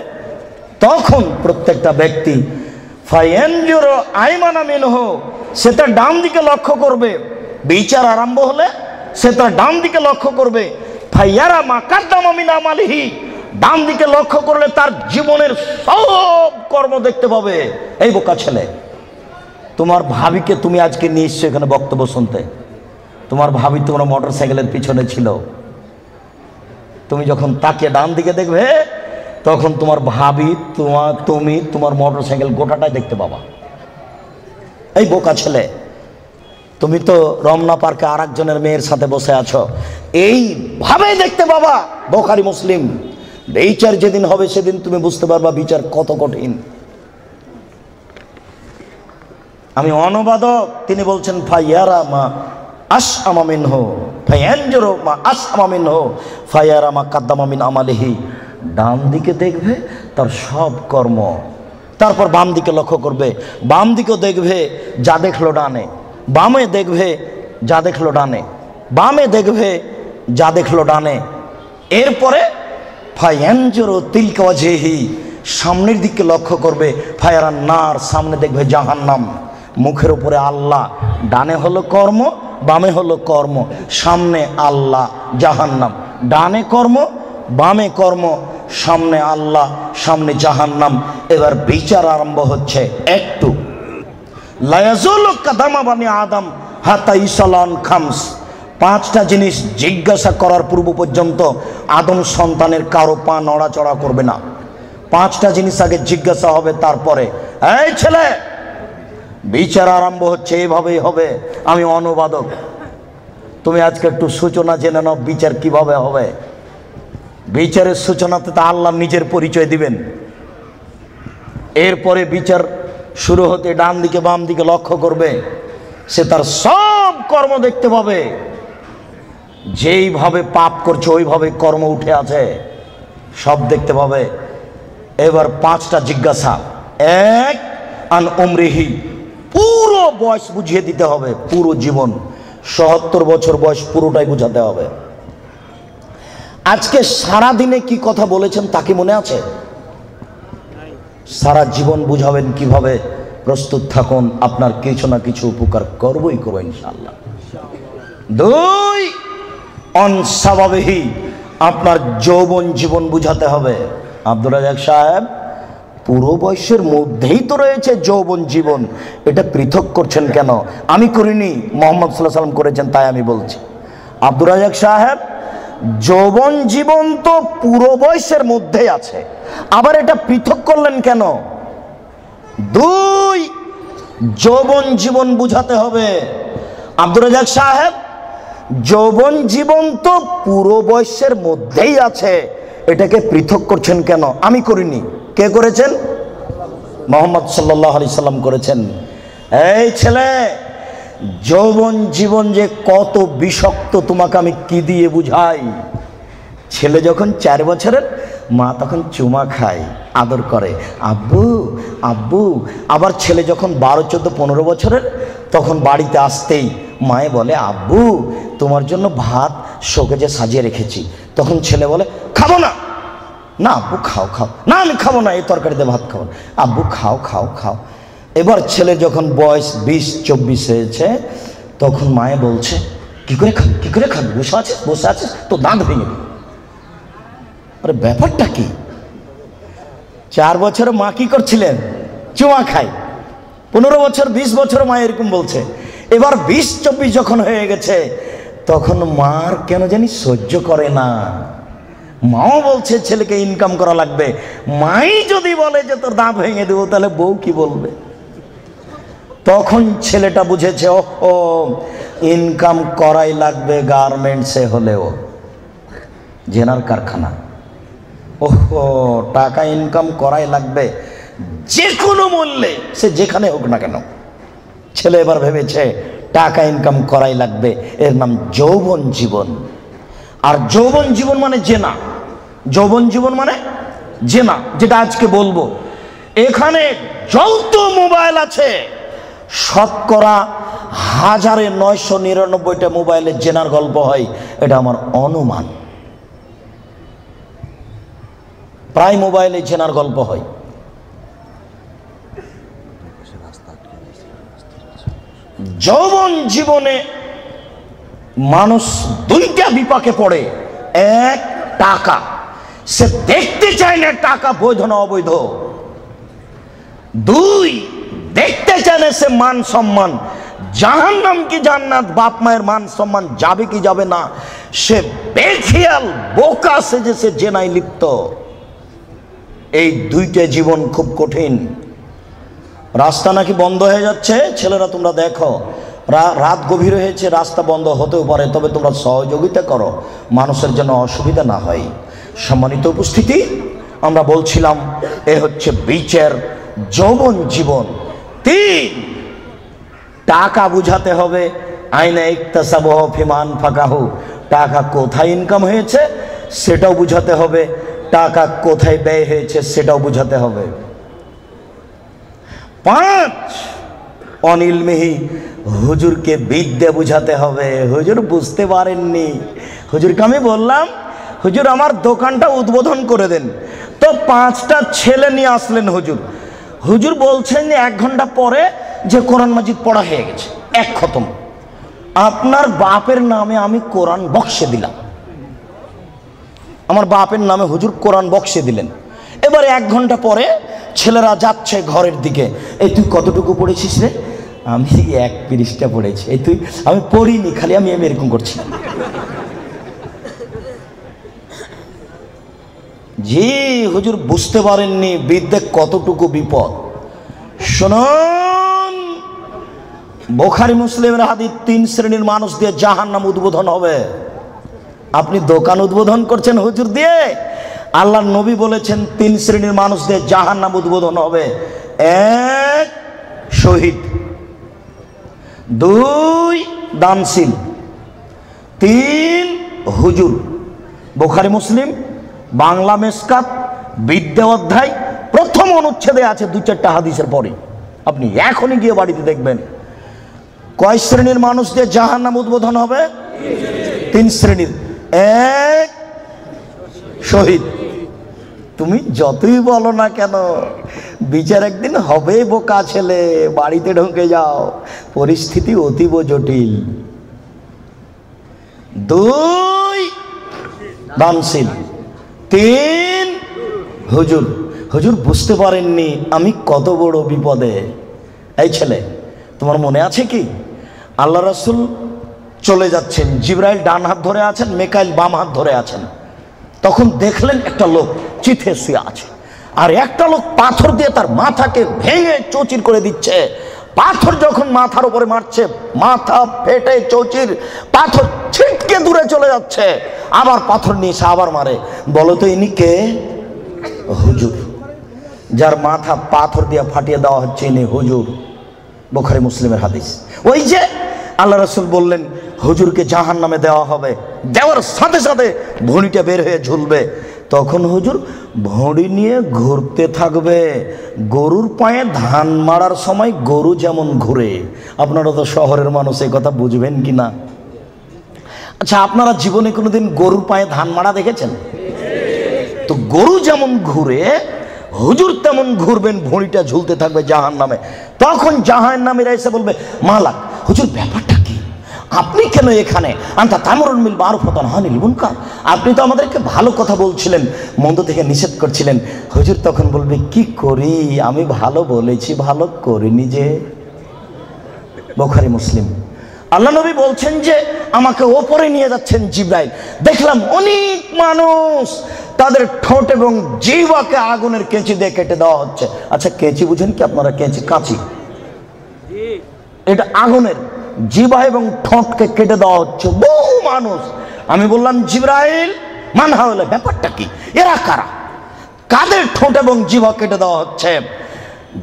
তখন প্রত্যেকটা ব্যক্তি ফায়ানজুরু আইমানা মিনহু, সে তার ডান দিকে লক্ষ্য করবে। বিচার আরম্ভ হলে সে তার ডান দিকে লক্ষ্য করবে। ফায়ারা মা কাদ্দামা মিন আমালিহি, ডান দিকে লক্ষ্য করলে তার জীবনের সব কর্ম দেখতে পাবে। এই বোকা ছেলে, তোমার ভাবিকে তুমি আজকে নিয়ে এসছো এখানে বক্তব্য শুনতে। তোমার ভাবি তোমার মোটর সাইকেলের পিছনে ছিল, তুমি যখন তাকে ডান দিকে দেখবে তখন তোমার ভাবি, তুমি তোমার মোটর সাইকেল গোটাটাই দেখতে পাবা। এই বোকা ছেলে, তুমি তো রমনা পার্কে আর একজনের মেয়ের সাথে বসে আছো, এইভাবে দেখতে পাবা। বুখারী মুসলিম। বিচার যেদিন হবে সেদিন তুমি বুঝতে পারবা বিচার কত কঠিন। আমি অনুবাদক, তিনি বলছেন ফায়ারা মা আসআমা মিনহু ফায়ানজুরু মা আসআমা মিনহু ফায়ারা মা কাদ্দামা মিন আমালিহি, ডান দিকে দেখবে তার সব কর্ম, তারপর বাম দিকে লক্ষ্য করবে, বাম দিকেও দেখবে যা দেখলো ডানে, বামে দেখবে যা দেখলো ডানে, বামে দেখবে যা দেখলো ডানে। এরপরে ফায়ানজুরু তিলকা ওয়াজহিহি, সামনের দিকে লক্ষ্য করবে। ফায়ারান নার, সামনে দেখবে জাহান্নাম। মুখের উপরে আল্লাহ, ডানে হলো কর্ম, বামে হলো কর্ম। সামনে আল্লাহ, জাহান্নাম। ডানে কর্ম, বামে কর্ম, সামনে আল্লাহ, সামনে জাহান্নাম। এবার বিচার আরম্ভ হচ্ছে। একটু লায়াজুলু কাদামা বানি আদম হাত্তা ইসালান খামস, পাঁচটা জিনিস জিজ্ঞাসা করার পূর্ব পর্যন্ত আদম সন্তানের কারো পা নড়াচড়া করবে না। পাঁচটা জিনিস আগে জিজ্ঞাসা হবে, তারপরে এই ছেলে বিচার আরম্ভ হচ্ছে, এইভাবেই হবে। আমি অনুবাদক, তুমি আজকে একটু সূচনা জেনে নাও বিচার কিভাবে হবে। বিচারের সূচনাতে তো আল্লাহ নিজের পরিচয় দিবেন। এরপরে বিচার শুরু হতে ডান দিকে বাম দিকে লক্ষ্য করবে, সে তার সব কর্ম দেখতে পাবে। যেইভাবে পাপ করছে ওইভাবে কর্ম উঠে আছে, সব দেখতে পাবে। এবার পাঁচটা জিজ্ঞাসা। এক, আন উমরিহি, পুরো বয়স বুঝিয়ে দিতে হবে, পুরো জীবন। ৭৭ বছর বয়স পুরোটাই বুঝাতে হবে। আজকে সারা দিনে কি কথা বলেছেন তা কি মনে আছে? সারা জীবন বুঝাবেন কিভাবে? প্রস্তুত থাকুন, আপনার কিছু না কিছু উপকার করবই করবো ইনশাআল্লাহ। দুই, অনসাবাবিহি, আপনার যৌবন জীবন বুঝাতে হবে। আব্দুর রাজ্জাক সাহেব, পুরো বয়সের মধ্যেই তো রয়েছে যৌবন জীবন, এটা পৃথক করছেন কেন? আমি করিনি, মোহাম্মদ সাল্লাল্লাহু আলাইহি ওয়াসাল্লাম করেছেন, তাই আমি বলছি। আব্দুর রাজ্জাক সাহেব, যৌবন জীবন তো পুরো বয়সের মধ্যেই আছে, আবার এটা পৃথক করলেন কেন? দুই, যৌবন জীবন বুঝাতে হবে। আব্দুর রাজ্জাক সাহেব, যৌবন জীবন তো পুরো বয়সের মধ্যেই আছে, এটাকে পৃথক করছেন কেন? আমি করিনি। কে করেছেন? মুহাম্মদ সাল্লাল্লাহু আলাইহি সাল্লাম করেছেন। এই ছেলে, যৌবন জীবন যে কত বিষাক্ত তোমাকে আমি কি দিয়ে বুঝাই। ছেলে যখন 4 বছরের, মা তখন চুমা খায়, আদর করে, আব্বু আব্বু। আবার ছেলে যখন 12, 14, 15 বছরের, তখন বাড়িতে আসতেই মায়ে বলে, আব্বু তোমার জন্য ভাত শোকেজে সাজিয়ে রেখেছি। তখন ছেলে বলে, খাবো না। না আব্বু খাও খাও। না আমি খাবো না, এই তরকারিতে ভাত খাবো। আব্বু খাও খাও খাও। এবার ছেলে যখন বয়স 20-24 হয়েছে, তখন মায়ে বলছে, কি করে খাবি, কি করে খাবি, বসে আছিস বসে আছিস, তো দাঁত ভেঙে দিবি। আরে ব্যাপারটা কি? 4 বছরে মা কি করছিলেন? চুমা খাই। 15 বছর 20 বছর মা এরকম বলছে। এবার 20-24 যখন হয়ে গেছে, তখন মার কেন জানি সহ্য করে না। মাও বলছে ছেলেকে ইনকাম করা লাগবে। মাই যদি বলে যে তোর দাঁত ভেঙে দেবো, তাহলে বউ কি বলবে? তখন ছেলেটা বুঝেছে, ও ইনকাম করাই লাগবে, গার্মেন্টসে হলেও, জেনার কারখানা। ওহো, টাকা ইনকাম করাই লাগবে যে কোনো মূল্যে, সে যেখানে হোক না কেন। ছেলে এবার ভেবেছে টাকা ইনকাম করাই লাগবে, এর নাম যৌবন জীবন। আর যৌবন জীবন মানে জেনা, যৌবন জীবন মানে জেনা, যেটা আজকে বলবো। এখানে যত মোবাইল আছে শতকরা 1999টা মোবাইলের জেনার গল্প হয়, এটা আমার অনুমান। প্রায় মোবাইলে জেনার গল্প হয়। যৌবন জীবনে মানুষ দুইটা বিপাকে পড়ে। এক, টাকা, সে দেখতে চায় না টাকা বৈধ না অবৈধ। দুই, দেখতে চায় না সে মান সম্মান, জাহান্নাম কি জান্নাত, বাপ মায়ের মান সম্মান যাবে কি যাবে না, সে বেখেয়াল বোকা সেজে সে জেনায় লিপ্ত। এই দুইটা জীবন খুব কঠিন। রাস্তা নাকি বন্ধ হয়ে যাচ্ছে, ছেলেরা তোমরা দেখো, রাত গভীর হয়েছে, রাস্তা বন্ধ হতেও পারে, তবে তোমরা সহযোগিতা করো মানুষের যেন অসুবিধা না হয়। সম্মানিত উপস্থিতি, আমরা বলছিলাম এ হচ্ছে বিচার যৌবন জীবন। তিন, টাকা বুঝাতে হবে। আইনা ইকতাসাবহ ফিমান ফাকাহু, টাকা কোথায় ইনকাম হয়েছে সেটাও বুঝাতে হবে, টাকা কোথায় ব্যয় হয়েছে সেটাও বুঝাতে হবে। পাঁচ, অনিলমিহি, হুজুরকে বিদ্যা বুঝাতে হবে। হুজুর বুঝতে পারেননি, হুজুরকে আমি বললাম হুজুর আমার দোকানটা উদ্বোধন করে দেন, তো 5টা ছেলে নিয়ে আসলেন হুজুর। হুজুর বলছেন যে 1 ঘন্টা পরে যে কোরআন মাজিদ পড়া হয়ে গেছে, এক খতম। আপনার বাপের নামে আমি কোরআন বক্সে দিলাম, আমার বাপের নামে হুজুর কোরআন বক্সে দিলেন। এবারে 1 ঘন্টা পরে ছেলেরা যাচ্ছে ঘরের দিকে, এই তুই কতটুকু পড়েছিস রে? আমি 1 পৃষ্ঠা পড়েছি। এই তুই? আমি পড়িনি, খালি আমি এরকম করছি। জি হুজুর বুঝতে পারেননি বিদ্যে কতটুকু বিপদ। শুনুন, বুখারী মুসলিমের হাদিস, 3 শ্রেণীর মানুষ দিয়ে জাহান্নাম উদ্বোধন হবে। আপনি দোকান উদ্বোধন করছেন হুজুর দিয়ে? আল্লাহর নবী বলেছেন 3 শ্রেণীর মানুষ দিয়ে জাহান্নাম উদ্বোধন হবে। 1, শহীদ। 2, দানশীল। 3, হুজুর। বুখারী মুসলিম বাংলা মেশকাত বিদ্যা অধ্যায় প্রথম অনুচ্ছেদে আছে 2-4টা হাদিসের পরে। আপনি এখনই গিয়ে বাড়িতে দেখবেন। কয় শ্রেণীর মানুষ দিয়ে জাহান্নাম উদ্বোধন হবে? 3 শ্রেণীর। 1, শহীদ। তুমি যতই বলো না কেন বিচার একদিন হবে বোকা ছেলে, বাড়িতে ঢুকে যাও, পরিস্থিতি অতীব জটিল। 2, দানশীল। 3, হুজুর। হুজুর বুঝতে পারেননি আমি কত বড় বিপদে। এই ছেলে, তোমার মনে আছে কি আল্লাহ রাসূল চলে যাচ্ছেন, জিবরাইল ডান হাত ধরে আছেন, মিকাইল বাম হাত ধরে আছেন। তখন দেখলেন একটা লোক চিথে শুয়ে আছে, আর একটা লোক পাথর দিয়ে তার মাথাকে ভেঙে চৌচির করে দিচ্ছে। পাথর যখন মাথার উপরে মারছে, মাথা ফেটে চৌচির, পাথর ছিটকে দূরে চলে যাচ্ছে। আবার পাথর নিয়ে এসে আবার মারে। বলো তো ইনি কে? হুজুর। যার মাথা পাথর দিয়ে ফাটিয়ে দেওয়া হচ্ছে ইনি হুজুর। বুখারী মুসলিমের হাদিস। ওই যে আল্লাহ রাসূল বললেন হুজুরকে জাহান্নামে দেওয়া হবে, দেওয়ার সাথে সাথে ভুঁড়িটা বের হয়ে ঝুলবে। তখন হুজুর ভুঁড়ি নিয়ে ঘুরতে থাকবে। গরুর পায়ে ধান মারার সময় গরু যেমন ঘুরে। আপনারা তো শহরের মানুষ, এই কথা বুঝবেন কি না? আচ্ছা, আপনারা জীবনে কোনোদিন গরুর পায়ে ধান মারা দেখেছেন? তো গরু যেমন ঘুরে হুজুর তেমন ঘুরবেন, ভুঁড়িটা ঝুলতে থাকবে জাহান্নামে। তখন জাহান্নামীরা এসে বলবে, মালাক, হুজুর ব্যাপারটা কি? আপনি কেন এখানে? আনতা তা'মুরুল বিল মারুফ ওয়া তানহা আনিল মুনকার। আপনি তো আমাদেরকে ভালো কথা বলছিলেন, মন্দ থেকে নিষেধ করছিলেন। হুজুর তখন বলবে, কি করি, আমি ভালো বলেছি, ভালো করিনি যে। বুখারী মুসলিম। আল্লাহ নবী বলছেন যে আমাকে ওপরে নিয়ে যাচ্ছেন জিবরাইল, দেখলাম অনেক মানুষ তাদের ঠোঁট এবং জিহ্বাকে আগুনের কেঁচি দিয়ে কেটে দেওয়া হচ্ছে। আচ্ছা, কেঁচি বুঝেন কি আপনারা? কেঁচি, কাঁচি, এটা আগুনের। জিহ্বা এবং ঠোঁটকে কেটে দেওয়া হচ্ছে বহু মানুষ। আমি বললাম, জিবরাইল মান হাওলা, ব্যাপারটা কি, এরা কারা? কাদের ঠোঁট এবং জিহ্বা কেটে দেওয়া হচ্ছে।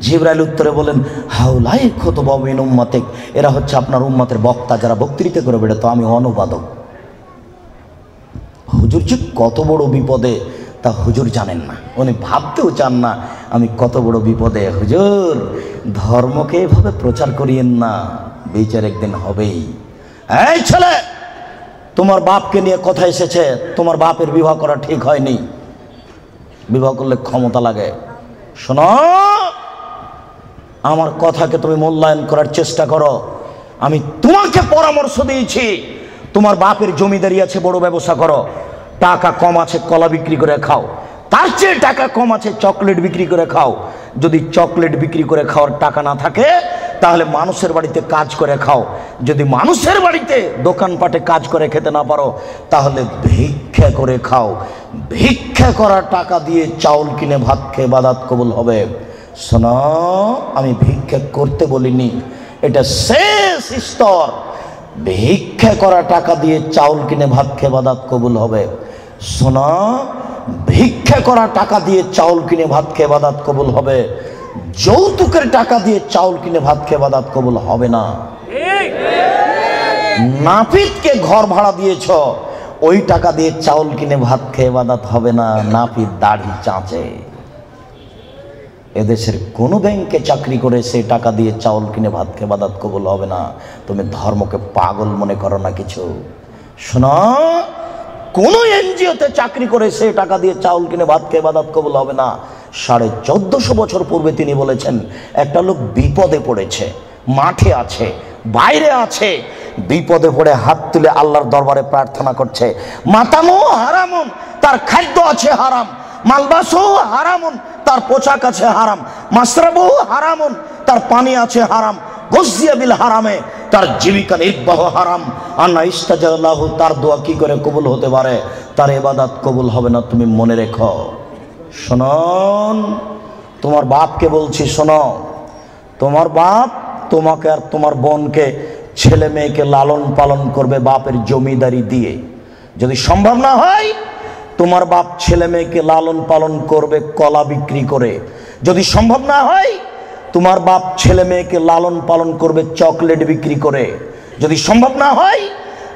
জিবরাইল উত্তরে বলেন, হাউলাই খুতবা মিন উম্মাতিক, এরা হচ্ছে আপনার উম্মতের বক্তা, যারা বক্তৃতা করে বেড়াতো, আমি অনুবাদক। হুজুর যে কত বড় বিপদে তা হুজুর জানেন না, উনি ভাবতেও চান না আমি কত বড় বিপদে। হুজুর ধর্মকে এভাবে প্রচার করিয়েন না, বিচার একদিন হবেই। এই ছেলে, তোমার বাপকে নিয়ে কথা এসেছে, তোমার বাপের বিবাহ করা ঠিক হয়নি, বিবাহ করলে ক্ষমতা লাগে। শোনো, আমার কথাকে তুমি মূল্যায়ন করার চেষ্টা করো। আমি তোমাকে পরামর্শ দিয়েছি, তোমার বাপের জমিদারি আছে, বড় ব্যবসা করো, টাকা কম আছে কলা বিক্রি করে খাও, তার চেয়ে টাকা কম আছে চকলেট বিক্রি করে খাও। যদি চকলেট বিক্রি করে খাওয়ার টাকা না থাকে তাহলে মানুষের বাড়িতে কাজ করে খাও। যদি মানুষের বাড়িতে দোকানপাটে কাজ করে খেতে না পারো তাহলে ভিক্ষা করে খাও। ভিক্ষা করা টাকা দিয়ে চাউল কিনে ভাত খেয়ে ইবাদত কবুল হবে। শোনো, আমি ভিক্ষা করতে বলিনি, এটা শেষ স্তর। ভিক্ষা করা টাকা দিয়ে চাউল কিনে ভাত খেয়ে ইবাদত কবুল হবে। শোনো, ভিক্ষা করা টাকা দিয়ে চাউল কিনে ভাত খেয়ে ইবাদত কবুল হবে, যৌতুকের টাকা দিয়ে চাউল কিনে ভাত খেয়ে ইবাদত কবুল হবে না। নাপিতকে ঘর ভাড়া দিয়েছ, ওই টাকা দিয়ে চাউল কিনে ভাত খেয়ে ইবাদত হবে না, নাপিত দাড়ি চাঁচে। এদেশের কোন ব্যাংকে চাকরি করে সেই টাকা দিয়ে চাউল কিনে ভাত খেয়ে ইবাদত কবুল হবে না। তুমি ধর্মকে পাগল মনে করো না কিছু। শোনো, কোন এনজিওতে চাকরি করে সেই টাকা দিয়ে চাউল কিনে ভাত খেয়ে ইবাদত কবুল হবে না। 1450 বছর পূর্বে তিনি বলেছেন, একটা লোক বিপদে পড়েছে, মাঠে আছে, বাইরে আছে, বিপদে পড়ে হাত তুলে আল্লাহর দরবারে প্রার্থনা করছে। মাতামু হারামুন, তার খাদ্য আছে হারাম, মালবাসু হারামুন, তার পোশাক আছে হারাম, মাশরাবু হারামুন, তার পানি আছে হারাম, গজিয়া বিল হারামে, তার জীবিকা নির্বাহ হারাম। আন্না ইস্তাজাল্লাহু, তার দোয়া কি করে কবুল হতে পারে? তার ইবাদত কবুল হবে না, তুমি মনে রেখো। শোনন, তোমার বাপকে বলছি, শোনো, তোমার বাপ তোমাকে আর তোমার বোনকে, ছেলে মেয়েকে লালন পালন করবে বাপের জমিদারি দিয়ে। যদি সম্ভব না হয় তোমার বাপ ছেলে মেয়েকে লালন পালন করবে কলা বিক্রি করে। যদি সম্ভব না হয় তোমার বাপ ছেলে মেয়েকে লালন পালন করবে চকলেট বিক্রি করে। যদি সম্ভব না হয়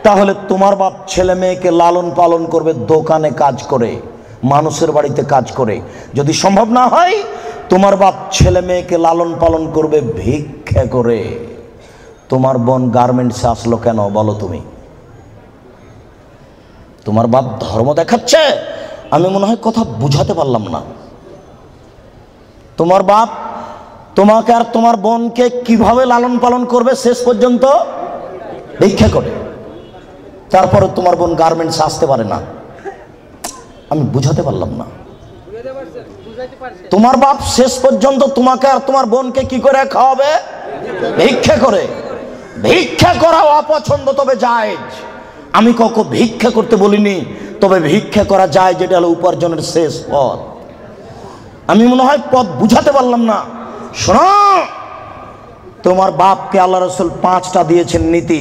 তাহলে তোমার বাপ ছেলে মেয়েকে লালন পালন করবে দোকানে কাজ করে, মানুষের বাড়িতে কাজ করে। যদি সম্ভব না হয় তোমার বাপ ছেলে মেয়েকে লালন পালন করবে ভিক্ষা করে। তোমার বোন গার্মেন্টসে আসলো কেন বলো তুমি? তোমার বাপ ধর্ম দেখাচ্ছে? আমি মনে হয় কথা বুঝাতে পারলাম না। তোমার বাপ তোমাকে আর তোমার বোনকে কিভাবে লালন পালন করবে শেষ পর্যন্ত? ভিক্ষা করে। তারপরে তোমার বোন গার্মেন্টস আসতে পারে না। আমি বুঝাতে পারলাম না। তোমার বাপ শেষ পর্যন্ত তোমাকে আর তোমার বোনকে কি করে খাওয়াবে? ভিক্ষা করে। ভিক্ষা করা অপছন্দ, তবে জায়েজ। আমি কখনো ভিক্ষা করতে বলিনি, তবে ভিক্ষা করা যায়, যেটা হলো উপার্জনের শেষ পথ। আমি মনে হয় পথ বুঝাতে পারলাম না। শোনো, তোমার বাপকে আল্লাহ রাসূল 5টা দিয়েছেন নীতি।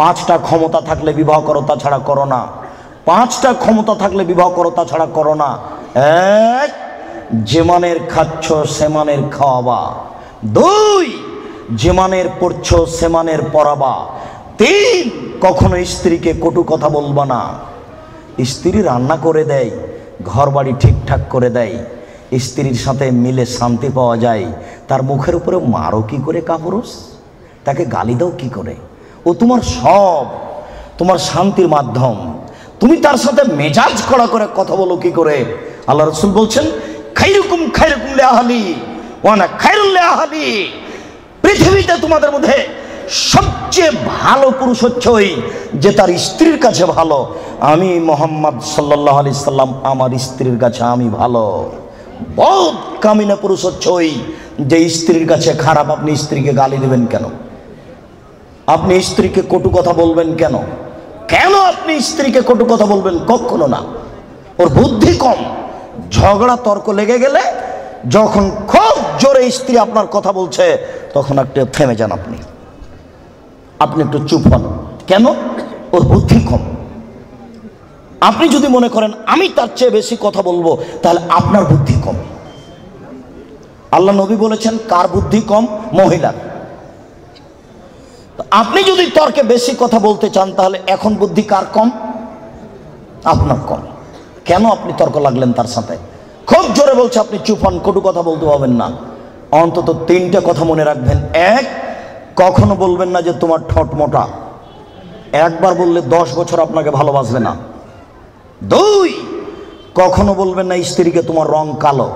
5টা ক্ষমতা থাকলে বিবাহ করো, তাছাড়া করো না। 5টা ক্ষমতা থাকলে বিবাহ করো, তাছাড়া করো না। 1, যেমানের খাচ্ছ সেমানের খাওয়াবা। 2, যেমানের পড়ছ সেমানের পড়াবা। 3, কখনো স্ত্রীকে কটু কথা বলবা না। স্ত্রী রান্না করে দেয়, ঘর বাড়ি ঠিকঠাক করে দেয়, স্ত্রীর সাথে মিলে শান্তি পাওয়া যায়, তার মুখের উপরে মারো কি করে কাপুরুষ? তাকে গালি দাও কি করে? ও তোমার সব, তোমার শান্তির মাধ্যম। তুমি তার সাথে মেজাজ কড়া করে কথা বলো কি করে? আল্লাহ রাসূল বলছেন, খাইরুকুম খাইরুকুম লিআহলি ওয়া আনা খাইরুল লিআহলি। পৃথিবীতে তোমাদের মধ্যে সবচেয়ে ভালো পুরুষ হচ্ছে ওই যে তার স্ত্রীর কাছে ভালো। আমি মুহাম্মদ সাল্লাল্লাহু আলাইহি সাল্লাম আমার স্ত্রীর কাছে আমি ভালো। বহুত কামিনা পুরুষ হচ্ছে ওই যে স্ত্রীর কাছে খারাপ। আপনি স্ত্রীকে গালি দেবেন কেন? আপনি স্ত্রীকে কটু কথা বলবেন কেন? কেন আপনি স্ত্রীকে কটু কথা বলবেন? কখনো না। ওর বুদ্ধি কম। ঝগড়া তর্ক লেগে গেলে যখন খুব জোরে স্ত্রী আপনার কথা বলছে তখন একটু থেমে যান, আপনি একটু চুপ হন। কেন? ওর বুদ্ধি কম। আপনি যদি মনে করেন আমি তার চেয়ে বেশি কথা বলবো, তাহলে আপনার বুদ্ধি কম। আল্লাহ নবী বলেছেন কার বুদ্ধি কম? মহিলার। আপনি যদি তর্কে বেশি কথা বলতে চান, তাহলে এখন বুদ্ধি কার কম? আপনার কম। কেন আপনি তর্ক লাগলেন তার সাথে? খুব জোরে বলছে, আপনি চুপ হন, কটু কথা বলতে পাবেন না। অন্তত 3টে কথা মনে রাখবেন। 1, কখনো বলবেন না যে তোমার ঠোঁট মোটা। একবার বললে 10 বছর আপনাকে ভালোবাসবে না। 2, কখনো বলবেন না স্ত্রীকে তোমার রং কালো।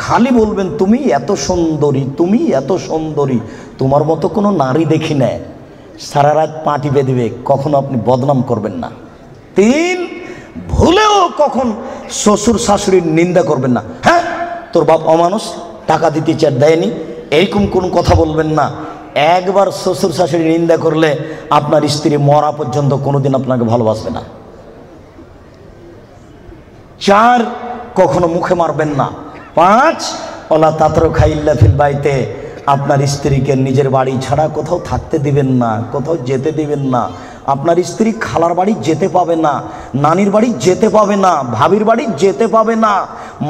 খালি বলবেন তুমি এত সুন্দরী, তুমি এত সুন্দরী, তোমার মতো কোনো নারী দেখি না। সারা রাত পা টিপে দিবে, কখনো আপনি বদনাম করবেন না। 3, ভুলেও কখন শ্বশুর শাশুড়ির নিন্দা করবেন না। হ্যাঁ, তোর বাপ অমানুষ, টাকা দিতে চার দেয়নি, এইরকম কোন কথা বলবেন না। একবার শ্বশুর শাশুড়ির নিন্দা করলে আপনার স্ত্রী মরা পর্যন্ত কোনোদিন আপনাকে ভালোবাসবে না। 4, কখনো মুখে মারবেন না। 5, ওলা তাতর খাইল্লা ফিল বাইতে, আপনার স্ত্রীকে নিজের বাড়ি ছাড়া কোথাও থাকতে দিবেন না, কোথাও যেতে দিবেন না। আপনার স্ত্রী খালার বাড়ি যেতে পাবে না, নানির বাড়ি যেতে পাবে না, ভাবির বাড়ি যেতে পাবে না,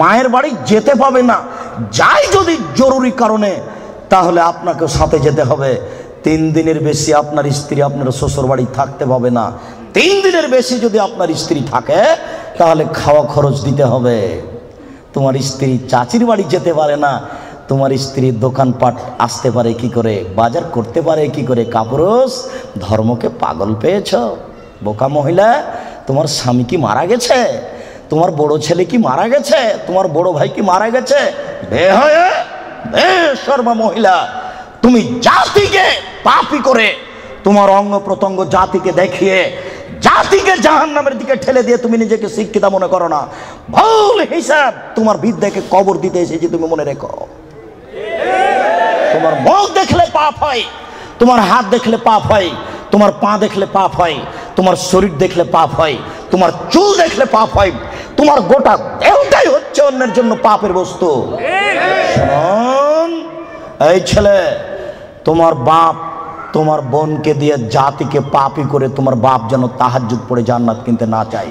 মায়ের বাড়ি যেতে পাবে না। যাই যদি জরুরি কারণে, তাহলে আপনাকে সাথে যেতে হবে। 3 দিনের বেশি আপনার স্ত্রী আপনার শ্বশুর বাড়ি থাকতে পাবে না। 3 দিনের বেশি যদি আপনার স্ত্রী থাকে, তাহলে খাওয়া খরচ দিতে হবে। তোমার স্ত্রী চাচির বাড়ি যেতে পারে না, তোমার স্ত্রী দোকানপাট আসতে পারে কি করে, বাজার করতে পারে কি করে? কাপুরুষ, ধর্মকে পাগল পেয়েছ? বোকা মহিলা, তোমার স্বামী কি মারা গেছে? তোমার বড় ছেলে কি মারা গেছে? তোমার বড় ভাই কি মারা গেছে? বেশরমা মহিলা, তুমি জাতিকে পাপী করে, তোমার অঙ্গ প্রত্যঙ্গ জাতিকে দেখিয়ে, জাতিকে জাহান্নামের দিকে ঠেলে দিয়ে তুমি নিজেকে শিক্ষিতা মনে করো না। ভুল হিসাব, তোমার বিদ্যাকে কবর দিতে এসেছি, তুমি মনে রেখো। তোমার মুখ দেখলে পাপ হয়, তোমার হাত দেখলে পাপ হয়, তোমার পা দেখলে পাপ হয়, তোমার শরীর দেখলে পাপ হয়, তোমার চুল দেখলে পাপ হয়, তোমার গোটা দেহটাই হচ্ছে অন্যের জন্য পাপের বস্তু। শোন এই ছেলে, তোমার বাপ তোমার বোনকে দিয়ে জাতিকে পাপী করে তোমার বাপ যেন তাহাজ্জুদ পড়ে জান্নাত কিনতে না চাই,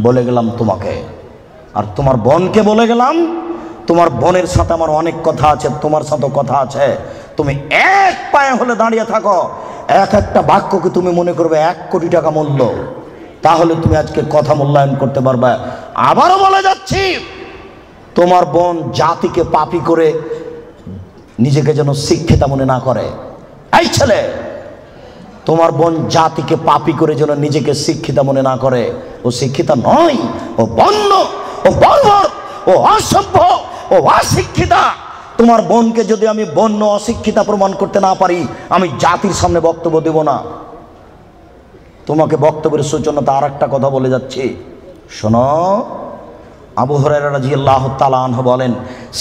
বলে গেলাম তোমাকে। আর তোমার বোনকে বলে গেলাম, তোমার বোনের সাথে আমার অনেক কথা আছে, তোমার সাথেও কথা আছে। তুমি এক পায়ে হলে দাঁড়িয়ে থাকো, একটা বাক্যকে তুমি মনে করবে 1 কোটি টাকা মূল্য, তাহলে তুমি আজকে কথা মূল্যায়ন করতে পারবে। আবারও বলে যাচ্ছি, তোমার বোন জাতিকে পাপী করে নিজেকে যেন শিক্ষিতা মনে না করে। এই ছেলে, তোমার বোন জাতিকে পাপী করে যেন নিজেকে শিক্ষিতা মনে না করে। ও শিক্ষিতা নয়, ও বন্য, ও বর্বর, ও অসভ্য, ও অশিক্ষিতা। তোমার বোনকে যদি আমি বন্য অশিক্ষিতা প্রমাণ করতে না পারি, আমি জাতির সামনে বক্তব্য দেব না। তোমাকে বক্তব্যের সূচনাতে আর একটা কথা বলে যাচ্ছি, শোনো। আবু হুরায়রা রাদিয়াল্লাহু তাআলা আনহু বলেন,